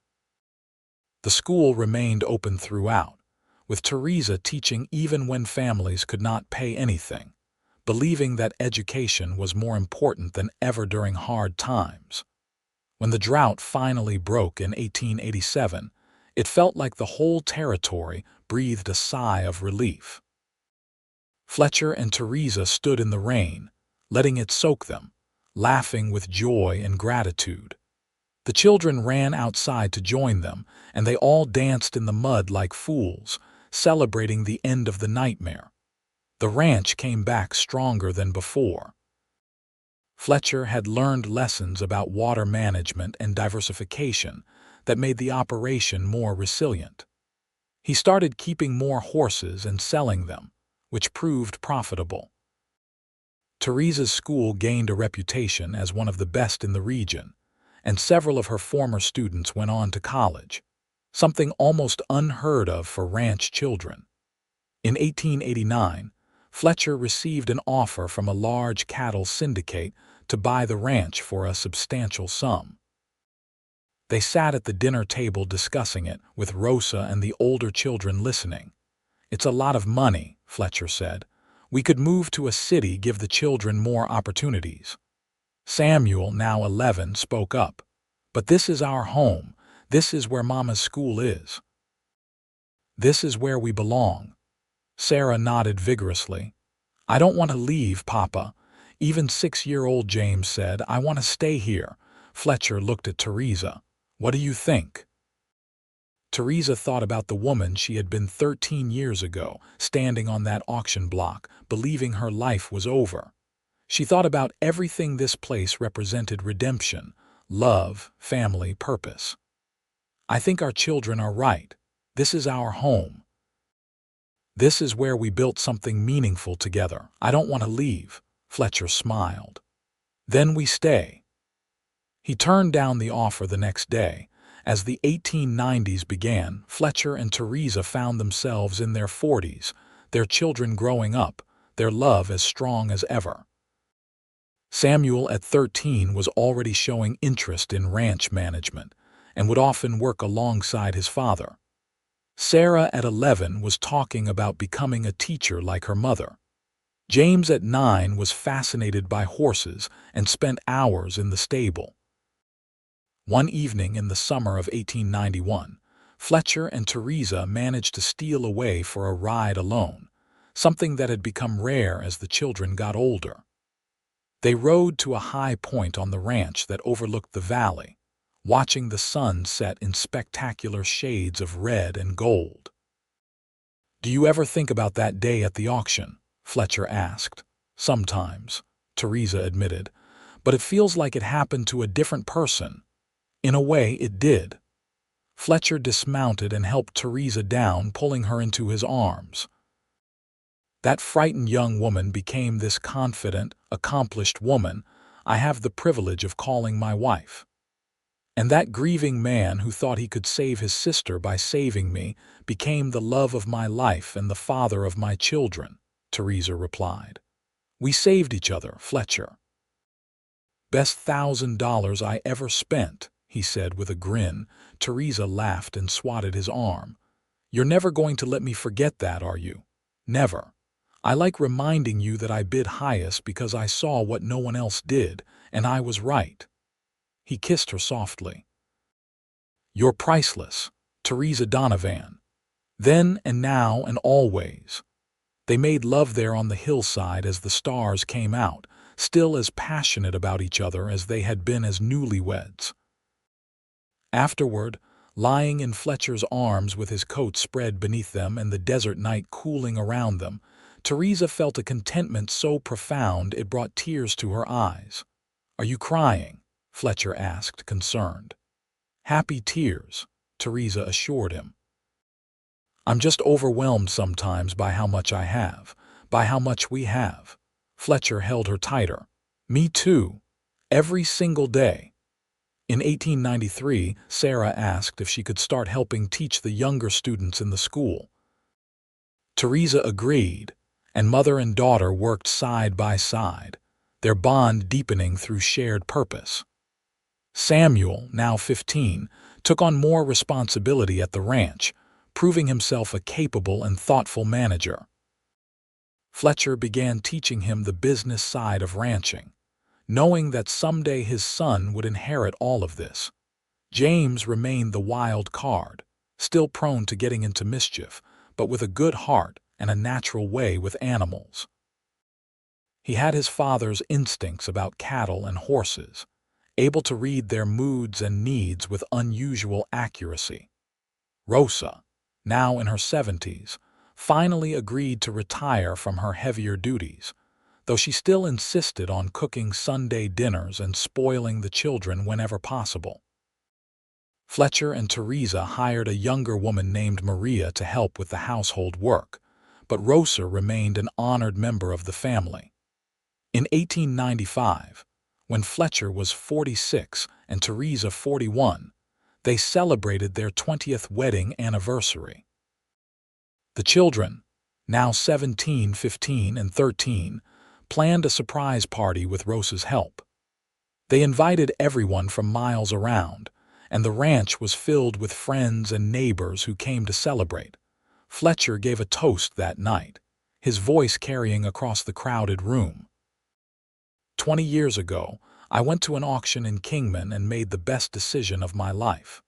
S1: The school remained open throughout, with Theresa teaching even when families could not pay anything, believing that education was more important than ever during hard times. When the drought finally broke in 1887, it felt like the whole territory breathed a sigh of relief. Fletcher and Theresa stood in the rain, letting it soak them, laughing with joy and gratitude. The children ran outside to join them, and they all danced in the mud like fools, celebrating the end of the nightmare. The ranch came back stronger than before. Fletcher had learned lessons about water management and diversification that made the operation more resilient. He started keeping more horses and selling them, which proved profitable. Theresa's school gained a reputation as one of the best in the region, and several of her former students went on to college, something almost unheard of for ranch children. In 1889, Fletcher received an offer from a large cattle syndicate to buy the ranch for a substantial sum. They sat at the dinner table discussing it, with Rosa and the older children listening. "It's a lot of money," Fletcher said. "We could move to a city, give the children more opportunities." Samuel, now 11, spoke up. "But this is our home. This is where Mama's school is. This is where we belong." Sarah nodded vigorously. "I don't want to leave, Papa." Even 6-year-old James said, "I want to stay here." Fletcher looked at Theresa. "What do you think?" Theresa thought about the woman she had been 13 years ago, standing on that auction block, believing her life was over. She thought about everything this place represented: redemption, love, family, purpose. "I think our children are right. This is our home. This is where we built something meaningful together. I don't want to leave." Fletcher smiled. "Then we stay." He turned down the offer the next day. As the 1890s began, Fletcher and Theresa found themselves in their 40s, their children growing up, their love as strong as ever. Samuel, at 13, was already showing interest in ranch management and would often work alongside his father. Sarah, at 11, was talking about becoming a teacher like her mother. James, at 9, was fascinated by horses and spent hours in the stable. One evening in the summer of 1891, Fletcher and Theresa managed to steal away for a ride alone, something that had become rare as the children got older. They rode to a high point on the ranch that overlooked the valley, watching the sun set in spectacular shades of red and gold. "Do you ever think about that day at the auction?" Fletcher asked. "Sometimes," Theresa admitted, "but it feels like it happened to a different person." In a way, it did. Fletcher dismounted and helped Theresa down, pulling her into his arms. That frightened young woman became this confident, accomplished woman I have the privilege of calling my wife. And that grieving man who thought he could save his sister by saving me became the love of my life and the father of my children," Theresa replied. "We saved each other, Fletcher." "Best $1,000 I ever spent," he said with a grin. Theresa laughed and swatted his arm. "You're never going to let me forget that, are you?" "Never. I like reminding you that I bid highest because I saw what no one else did, and I was right." He kissed her softly. "You're priceless, Theresa Donovan. Then and now and always." They made love there on the hillside as the stars came out, still as passionate about each other as they had been as newlyweds. Afterward, lying in Fletcher's arms with his coat spread beneath them and the desert night cooling around them, Theresa felt a contentment so profound it brought tears to her eyes. "Are you crying?" Fletcher asked, concerned. "Happy tears," Theresa assured him. "I'm just overwhelmed sometimes by how much I have, by how much we have." Fletcher held her tighter. "Me too. Every single day." In 1893, Sarah asked if she could start helping teach the younger students in the school. Theresa agreed, and mother and daughter worked side by side, their bond deepening through shared purpose. Samuel, now 15, took on more responsibility at the ranch, proving himself a capable and thoughtful manager. Fletcher began teaching him the business side of ranching, knowing that someday his son would inherit all of this. James remained the wild card, still prone to getting into mischief, but with a good heart and a natural way with animals. He had his father's instincts about cattle and horses, able to read their moods and needs with unusual accuracy. Rosa, now in her 70s, finally agreed to retire from her heavier duties, though she still insisted on cooking Sunday dinners and spoiling the children whenever possible. Fletcher and Theresa hired a younger woman named Maria to help with the household work, but Rosa remained an honored member of the family. In 1895, when Fletcher was 46 and Theresa 41, they celebrated their 20th wedding anniversary. The children, now 17, 15, and 13, planned a surprise party with Rosa's help. They invited everyone from miles around, and the ranch was filled with friends and neighbors who came to celebrate. Fletcher gave a toast that night, his voice carrying across the crowded room. 20 years ago, I went to an auction in Kingman and made the best decision of my life.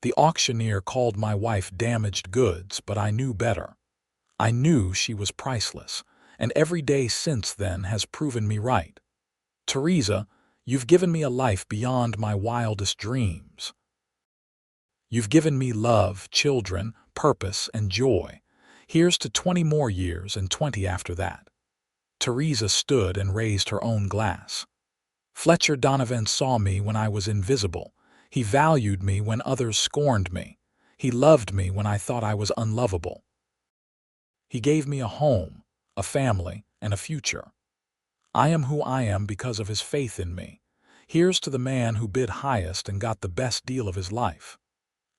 S1: The auctioneer called my wife damaged goods, but I knew better. I knew she was priceless, and every day since then has proven me right. Theresa, you've given me a life beyond my wildest dreams. You've given me love, children, purpose, and joy. Here's to 20 more years and 20 after that. Theresa stood and raised her own glass. Fletcher Donovan saw me when I was invisible. He valued me when others scorned me. He loved me when I thought I was unlovable. He gave me a home, a family, and a future. I am who I am because of his faith in me. Here's to the man who bid highest and got the best deal of his life.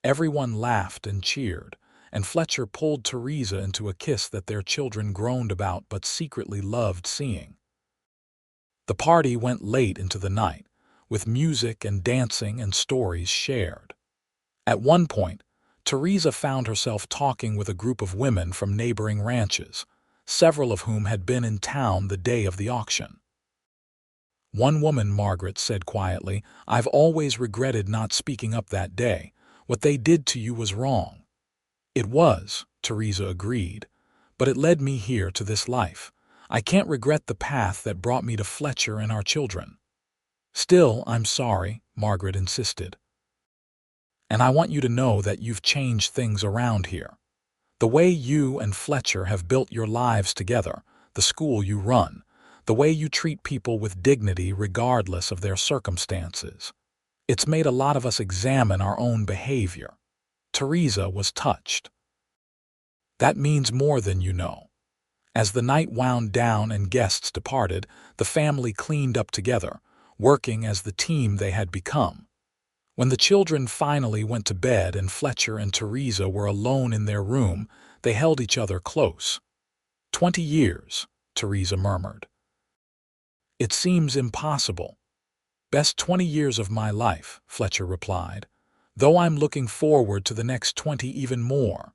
S1: Everyone laughed and cheered, and Fletcher pulled Theresa into a kiss that their children groaned about but secretly loved seeing. The party went late into the night, with music and dancing and stories shared. At one point, Theresa found herself talking with a group of women from neighboring ranches, several of whom had been in town the day of the auction. One woman, Margaret, said quietly, "I've always regretted not speaking up that day. What they did to you was wrong." "It was," Theresa agreed, "but it led me here to this life. I can't regret the path that brought me to Fletcher and our children." "Still, I'm sorry," Margaret insisted. "And I want you to know that you've changed things around here. The way you and Fletcher have built your lives together, the school you run, the way you treat people with dignity regardless of their circumstances. It's made a lot of us examine our own behavior." Theresa was touched. "That means more than you know." As the night wound down and guests departed, the family cleaned up together, working as the team they had become. When the children finally went to bed and Fletcher and Theresa were alone in their room, they held each other close. 20 years, Theresa murmured. "It seems impossible." "Best 20 years of my life," Fletcher replied, "though I'm looking forward to the next 20 even more."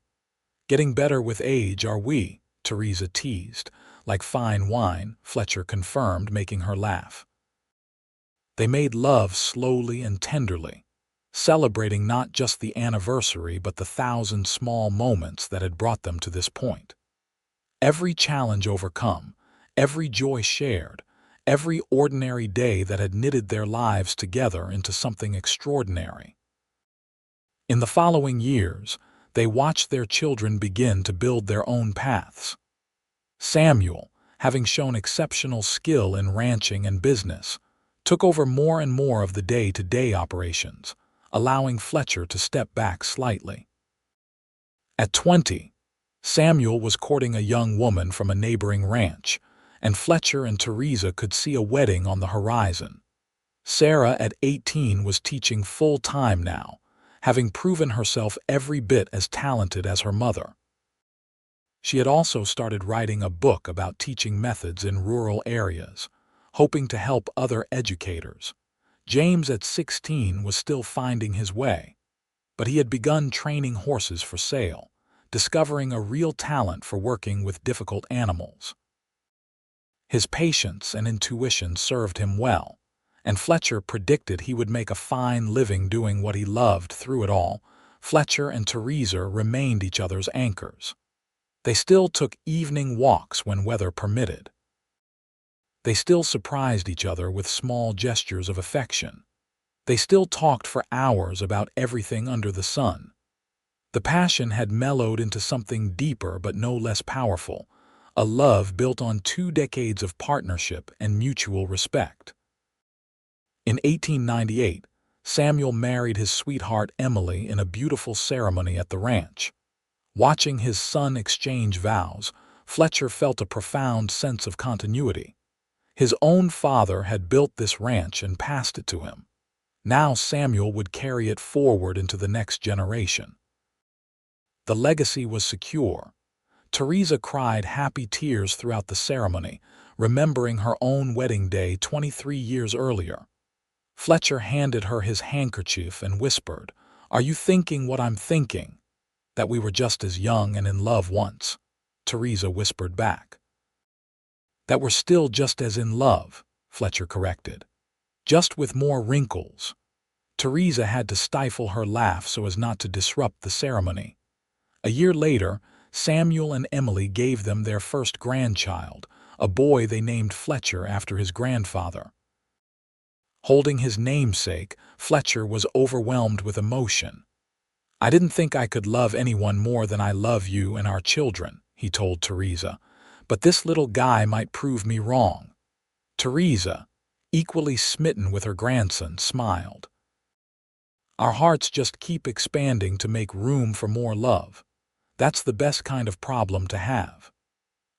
S1: "Getting better with age, are we?" Theresa teased. "Like fine wine," Fletcher confirmed, making her laugh. They made love slowly and tenderly, celebrating not just the anniversary but the 1,000 small moments that had brought them to this point. Every challenge overcome, every joy shared, every ordinary day that had knitted their lives together into something extraordinary. In the following years, they watched their children begin to build their own paths. Samuel, having shown exceptional skill in ranching and business, took over more and more of the day-to-day operations, allowing Fletcher to step back slightly. At 20, Samuel was courting a young woman from a neighboring ranch, and Fletcher and Theresa could see a wedding on the horizon. Sarah, at 18, was teaching full-time now, having proven herself every bit as talented as her mother. She had also started writing a book about teaching methods in rural areas, hoping to help other educators. James, at 16, was still finding his way, but he had begun training horses for sale, discovering a real talent for working with difficult animals. His patience and intuition served him well, and Fletcher predicted he would make a fine living doing what he loved through it all. Fletcher and Theresa remained each other's anchors. They still took evening walks when weather permitted. They still surprised each other with small gestures of affection. They still talked for hours about everything under the sun. The passion had mellowed into something deeper but no less powerful, a love built on 2 decades of partnership and mutual respect. In 1898, Samuel married his sweetheart Emily in a beautiful ceremony at the ranch. Watching his son exchange vows, Fletcher felt a profound sense of continuity. His own father had built this ranch and passed it to him. Now Samuel would carry it forward into the next generation. The legacy was secure. Theresa cried happy tears throughout the ceremony, remembering her own wedding day 23 years earlier. Fletcher handed her his handkerchief and whispered, "Are you thinking what I'm thinking? That we were just as young and in love once." Theresa whispered back. "That we're still just as in love," Fletcher corrected. "Just with more wrinkles." Theresa had to stifle her laugh so as not to disrupt the ceremony. A year later, Samuel and Emily gave them their first grandchild, a boy they named Fletcher after his grandfather. Holding his namesake, Fletcher was overwhelmed with emotion. "I didn't think I could love anyone more than I love you and our children," he told Theresa, "but this little guy might prove me wrong." Theresa, equally smitten with her grandson, smiled. "Our hearts just keep expanding to make room for more love. That's the best kind of problem to have."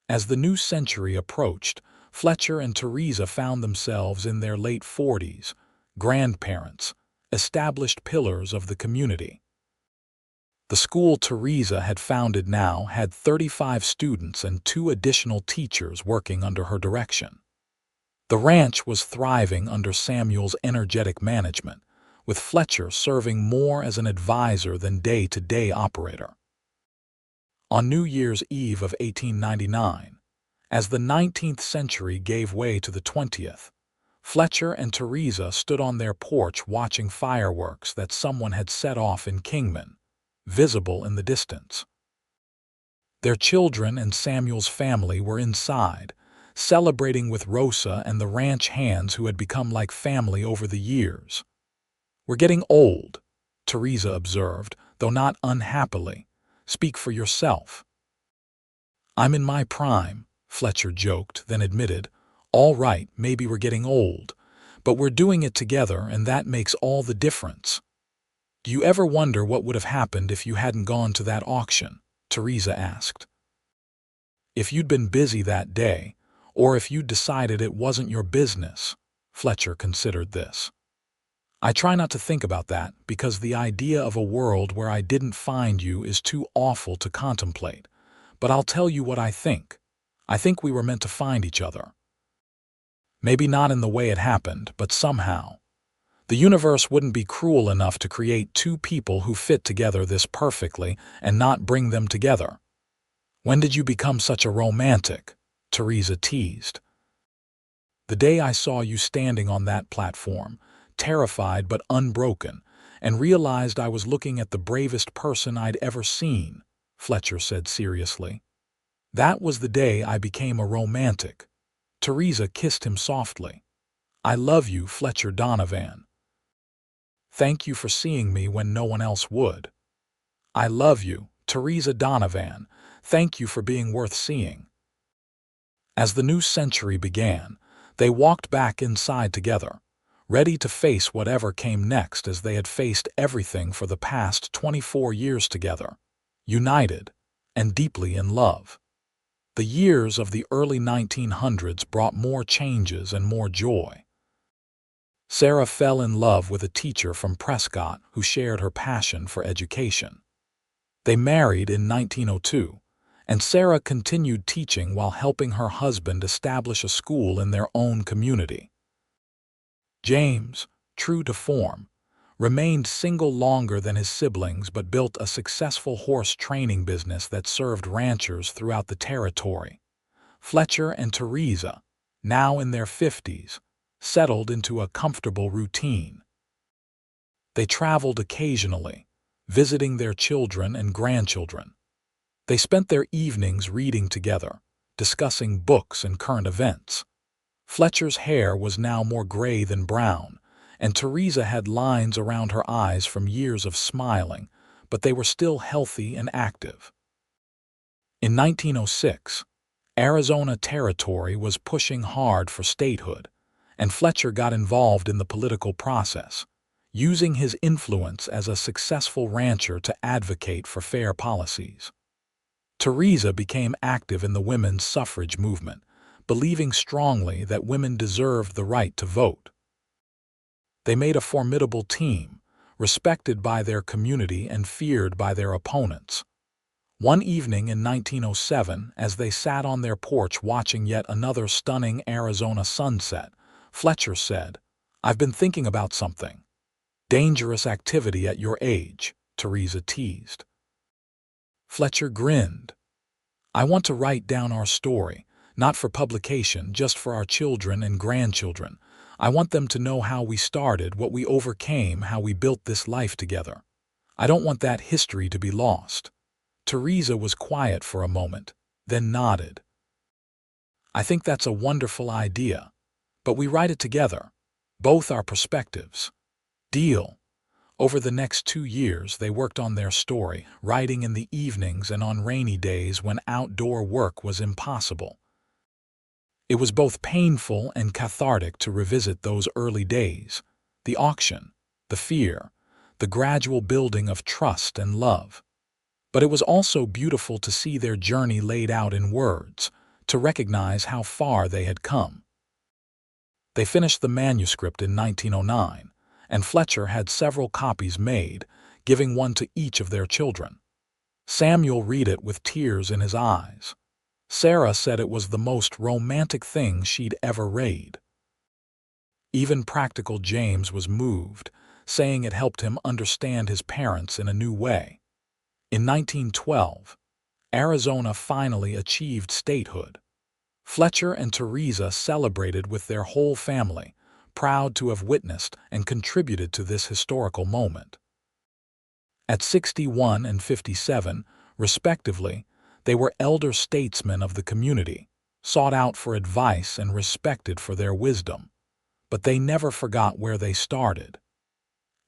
S1: As the new century approached, Fletcher and Theresa found themselves in their late 40s, grandparents, established pillars of the community. The school Theresa had founded now had 35 students and 2 additional teachers working under her direction. The ranch was thriving under Samuel's energetic management, with Fletcher serving more as an advisor than day-to-day operator. On New Year's Eve of 1899, as the 19th century gave way to the 20th, Fletcher and Theresa stood on their porch watching fireworks that someone had set off in Kingman, visible in the distance. Their children and Samuel's family were inside, celebrating with Rosa and the ranch hands who had become like family over the years. "We're getting old," Theresa observed, though not unhappily. "Speak for yourself." "I'm in my prime," Fletcher joked, then admitted, "All right, maybe we're getting old, but we're doing it together and that makes all the difference." "Do you ever wonder what would have happened if you hadn't gone to that auction?" Theresa asked. "If you'd been busy that day, or if you'd decided it wasn't your business," Fletcher considered this. "I try not to think about that because the idea of a world where I didn't find you is too awful to contemplate. But I'll tell you what I think. I think we were meant to find each other. Maybe not in the way it happened, but somehow. The universe wouldn't be cruel enough to create 2 people who fit together this perfectly and not bring them together." "When did you become such a romantic?" Theresa teased. "The day I saw you standing on that platform, terrified but unbroken, and realized I was looking at the bravest person I'd ever seen," Fletcher said seriously. "That was the day I became a romantic." Theresa kissed him softly. "I love you, Fletcher Donovan. Thank you for seeing me when no one else would." "I love you, Theresa Donovan. Thank you for being worth seeing." As the new century began, they walked back inside together, ready to face whatever came next as they had faced everything for the past 24 years together, united and deeply in love. The years of the early 1900s brought more changes and more joy. Sarah fell in love with a teacher from Prescott who shared her passion for education. They married in 1902, and Sarah continued teaching while helping her husband establish a school in their own community. James, true to form, remained single longer than his siblings but built a successful horse training business that served ranchers throughout the territory. Fletcher and Theresa, now in their 50s, settled into a comfortable routine. They traveled occasionally, visiting their children and grandchildren. They spent their evenings reading together, discussing books and current events. Fletcher's hair was now more gray than brown, and Theresa had lines around her eyes from years of smiling, but they were still healthy and active. In 1906, Arizona Territory was pushing hard for statehood, and Fletcher got involved in the political process, using his influence as a successful rancher to advocate for fair policies. Theresa became active in the women's suffrage movement, believing strongly that women deserved the right to vote. They made a formidable team, respected by their community and feared by their opponents. One evening in 1907, as they sat on their porch watching yet another stunning Arizona sunset, Fletcher said, "I've been thinking about something." "Dangerous activity at your age," Theresa teased. Fletcher grinned. "I want to write down our story, not for publication, just for our children and grandchildren. I want them to know how we started, what we overcame, how we built this life together. I don't want that history to be lost." Theresa was quiet for a moment, then nodded. "I think that's a wonderful idea, but we write it together, both our perspectives." "Deal." Over the next 2 years, they worked on their story, writing in the evenings and on rainy days when outdoor work was impossible. It was both painful and cathartic to revisit those early days, the auction, the fear, the gradual building of trust and love. But it was also beautiful to see their journey laid out in words, to recognize how far they had come. They finished the manuscript in 1909, and Fletcher had several copies made, giving one to each of their children. Samuel read it with tears in his eyes. Sarah said it was the most romantic thing she'd ever read. Even practical James was moved, saying it helped him understand his parents in a new way. In 1912, Arizona finally achieved statehood. Fletcher and Theresa celebrated with their whole family, proud to have witnessed and contributed to this historical moment. At 61 and 57, respectively, they were elder statesmen of the community, sought out for advice and respected for their wisdom. But they never forgot where they started.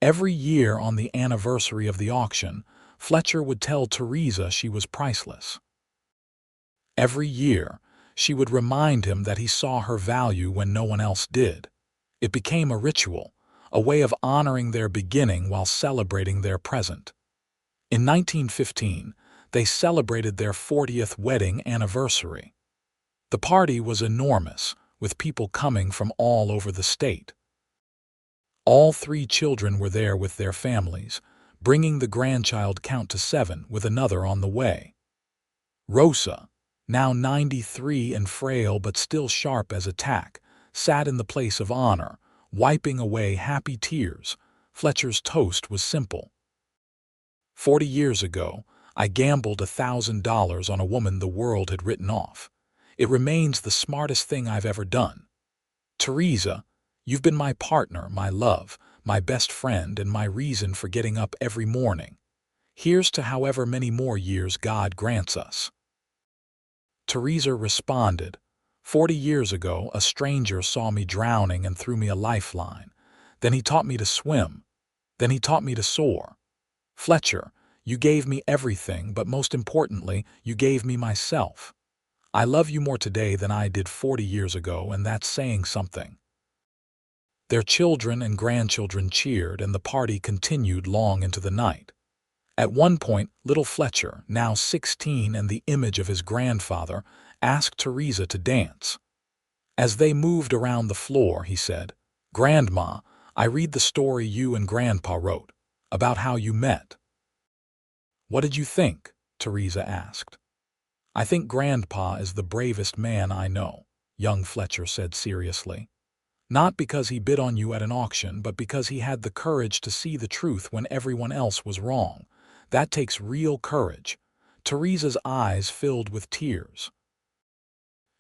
S1: Every year on the anniversary of the auction, Fletcher would tell Theresa she was priceless. Every year, she would remind him that he saw her value when no one else did. It became a ritual, a way of honoring their beginning while celebrating their present. In 1915, they celebrated their 40th wedding anniversary. The party was enormous, with people coming from all over the state. All 3 children were there with their families, bringing the grandchild count to 7 with another on the way. Rosa, now 93 and frail but still sharp as a tack, sat in the place of honor, wiping away happy tears. Fletcher's toast was simple. 40 years ago, I gambled $1,000 on a woman the world had written off. It remains the smartest thing I've ever done. Theresa, you've been my partner, my love, my best friend, and my reason for getting up every morning. Here's to however many more years God grants us." Theresa responded, 40 years ago, a stranger saw me drowning and threw me a lifeline. Then he taught me to swim. Then he taught me to soar. Fletcher, you gave me everything, but most importantly, you gave me myself. I love you more today than I did 40 years ago, and that's saying something." Their children and grandchildren cheered, and the party continued long into the night. At one point, little Fletcher, now 16 and the image of his grandfather, asked Theresa to dance. As they moved around the floor, he said, "Grandma, I read the story you and Grandpa wrote, about how you met." "What did you think?" Theresa asked. "I think Grandpa is the bravest man I know," young Fletcher said seriously. "Not because he bid on you at an auction, but because he had the courage to see the truth when everyone else was wrong. That takes real courage." Theresa's eyes filled with tears.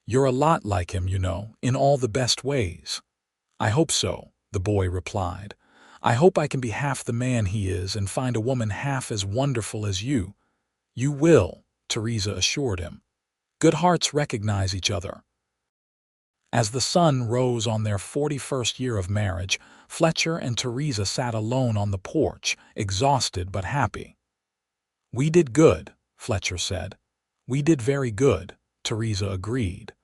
S1: "You're a lot like him, you know, in all the best ways." "I hope so," the boy replied. "I hope I can be half the man he is and find a woman half as wonderful as you." "You will," Theresa assured him. "Good hearts recognize each other." As the sun rose on their 41st year of marriage, Fletcher and Theresa sat alone on the porch, exhausted but happy. "We did good," Fletcher said. "We did very good," Theresa agreed.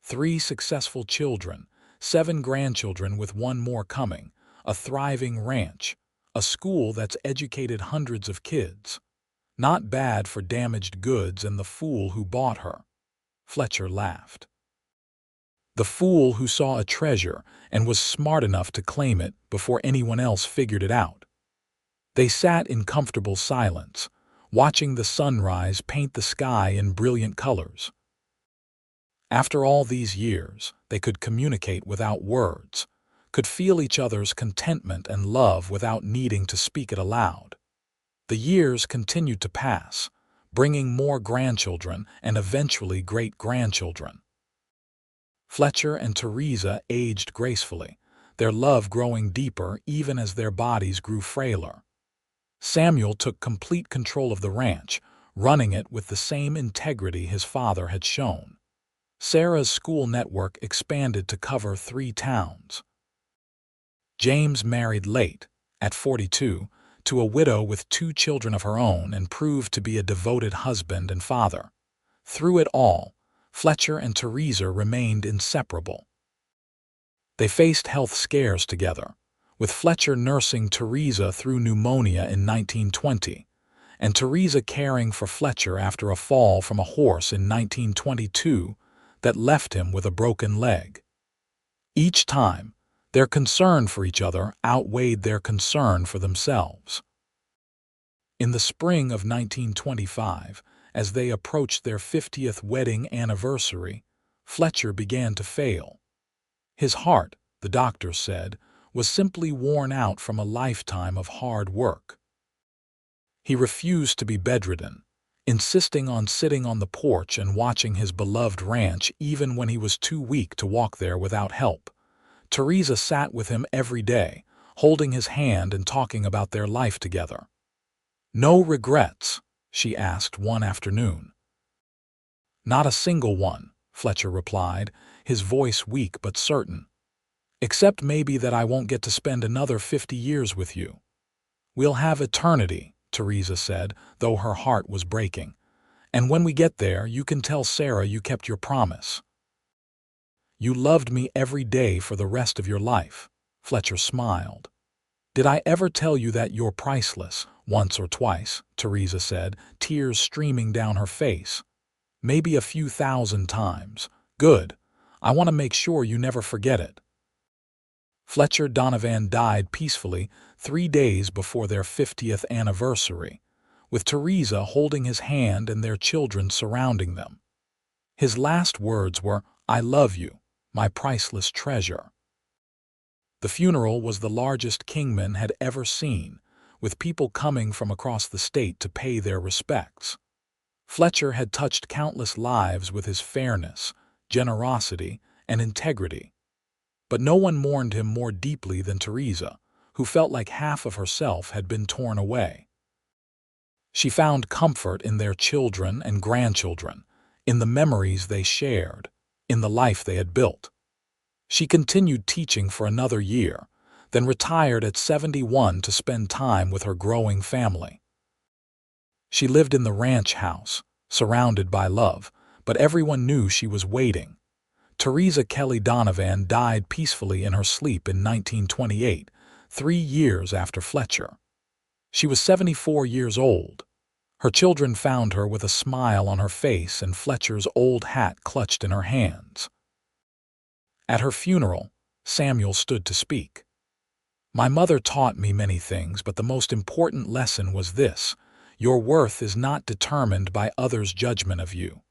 S1: 3 successful children, 7 grandchildren with one more coming, a thriving ranch, a school that's educated hundreds of kids. Not bad for damaged goods and the fool who bought her. Fletcher laughed. The fool who saw a treasure and was smart enough to claim it before anyone else figured it out. They sat in comfortable silence, watching the sunrise paint the sky in brilliant colors. After all these years, they could communicate without words, could feel each other's contentment and love without needing to speak it aloud. The years continued to pass, bringing more grandchildren and eventually great-grandchildren. Fletcher and Theresa aged gracefully, their love growing deeper even as their bodies grew frailer. Samuel took complete control of the ranch, running it with the same integrity his father had shown. Sarah's school network expanded to cover 3 towns. James married late, at 42, to a widow with 2 children of her own and proved to be a devoted husband and father. Through it all, Fletcher and Theresa remained inseparable. They faced health scares together, with Fletcher nursing Theresa through pneumonia in 1920, and Theresa caring for Fletcher after a fall from a horse in 1922 that left him with a broken leg. Each time, their concern for each other outweighed their concern for themselves. In the spring of 1925, as they approached their 50th wedding anniversary, Fletcher began to fail. His heart, the doctors said, was simply worn out from a lifetime of hard work. He refused to be bedridden, insisting on sitting on the porch and watching his beloved ranch even when he was too weak to walk there without help. Theresa sat with him every day, holding his hand and talking about their life together. "No regrets?" she asked one afternoon. "Not a single one," Fletcher replied, his voice weak but certain. "Except maybe that I won't get to spend another 50 years with you." "We'll have eternity," Theresa said, though her heart was breaking. "And when we get there, you can tell Sarah you kept your promise." "You loved me every day for the rest of your life," Fletcher smiled. "Did I ever tell you that you're priceless?" "Once or twice," Theresa said, tears streaming down her face. "Maybe a few thousand times." "Good. I want to make sure you never forget it." Fletcher Donovan died peacefully 3 days before their 50th anniversary, with Theresa holding his hand and their children surrounding them. His last words were, "I love you, my priceless treasure." The funeral was the largest Kingman had ever seen, with people coming from across the state to pay their respects. Fletcher had touched countless lives with his fairness, generosity, and integrity. But no one mourned him more deeply than Theresa, who felt like half of herself had been torn away. She found comfort in their children and grandchildren, in the memories they shared, in the life they had built. She continued teaching for another year, then retired at 71 to spend time with her growing family. She lived in the ranch house, surrounded by love, but everyone knew she was waiting. Theresa Kelly Donovan died peacefully in her sleep in 1928, 3 years after Fletcher. She was 74 years old. Her children found her with a smile on her face and Fletcher's old hat clutched in her hands. At her funeral, Samuel stood to speak. "My mother taught me many things, but the most important lesson was this: your worth is not determined by others' judgment of you.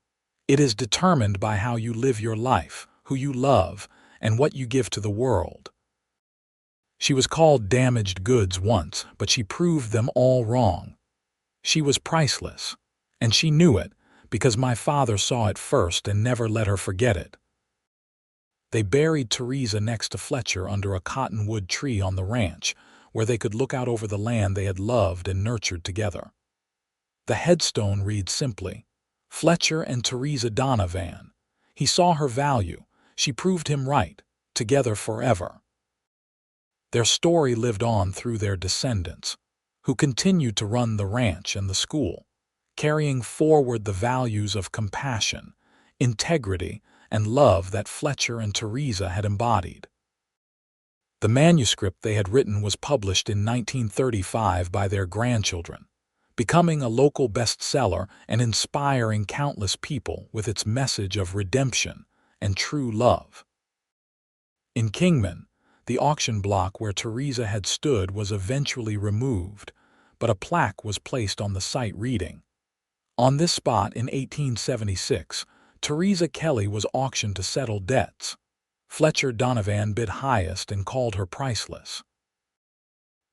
S1: It is determined by how you live your life, who you love, and what you give to the world." She was called damaged goods once, but she proved them all wrong. She was priceless, and she knew it because my father saw it first and never let her forget it. They buried Theresa next to Fletcher under a cottonwood tree on the ranch, where they could look out over the land they had loved and nurtured together. The headstone reads simply, "Fletcher and Theresa Donovan." He saw her value. She proved him right, together forever. Their story lived on through their descendants, who continued to run the ranch and the school, carrying forward the values of compassion, integrity, and love that Fletcher and Theresa had embodied. The manuscript they had written was published in 1935 by their grandchildren, becoming a local bestseller and inspiring countless people with its message of redemption and true love. In Kingman, the auction block where Theresa had stood was eventually removed, but a plaque was placed on the site reading, "On this spot in 1876, Theresa Kelly was auctioned to settle debts. Fletcher Donovan bid highest and called her priceless."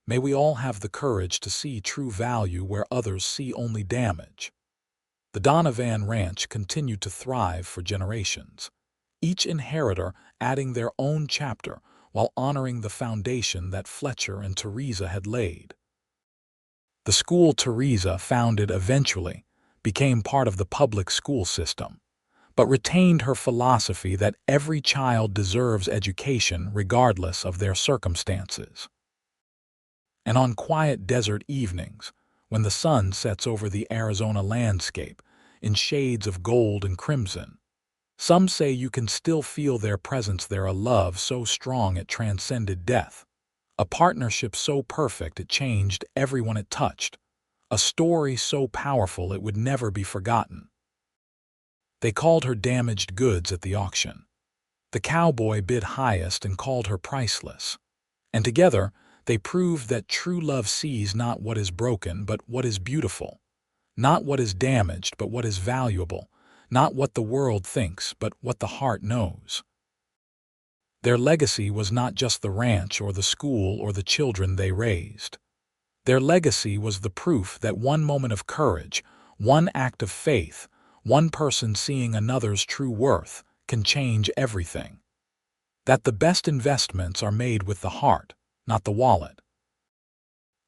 S1: May we all have the courage to see true value where others see only damage. The Donovan Ranch continued to thrive for generations, each inheritor adding their own chapter while honoring the foundation that Fletcher and Theresa had laid. The school Theresa founded eventually became part of the public school system, but retained her philosophy that every child deserves education regardless of their circumstances. And on quiet desert evenings, when the sun sets over the Arizona landscape in shades of gold and crimson, some say you can still feel their presence there, a love so strong it transcended death, a partnership so perfect it changed everyone it touched, a story so powerful it would never be forgotten. They called her damaged goods at the auction. The cowboy bid highest and called her priceless. And together, they proved that true love sees not what is broken but what is beautiful, not what is damaged but what is valuable, not what the world thinks but what the heart knows. Their legacy was not just the ranch or the school or the children they raised. Their legacy was the proof that one moment of courage, one act of faith, one person seeing another's true worth can change everything. That the best investments are made with the heart, not the wallet.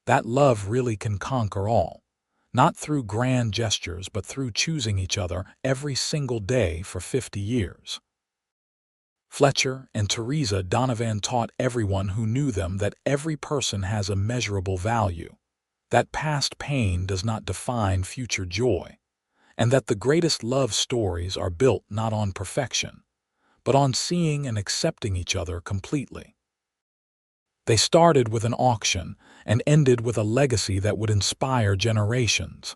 S1: That love really can conquer all, not through grand gestures but through choosing each other every single day for 50 years. Fletcher and Theresa Donovan taught everyone who knew them that every person has a measurable value, that past pain does not define future joy, and that the greatest love stories are built not on perfection, but on seeing and accepting each other completely. They started with an auction and ended with a legacy that would inspire generations.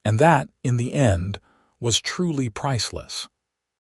S1: And that, in the end, was truly priceless.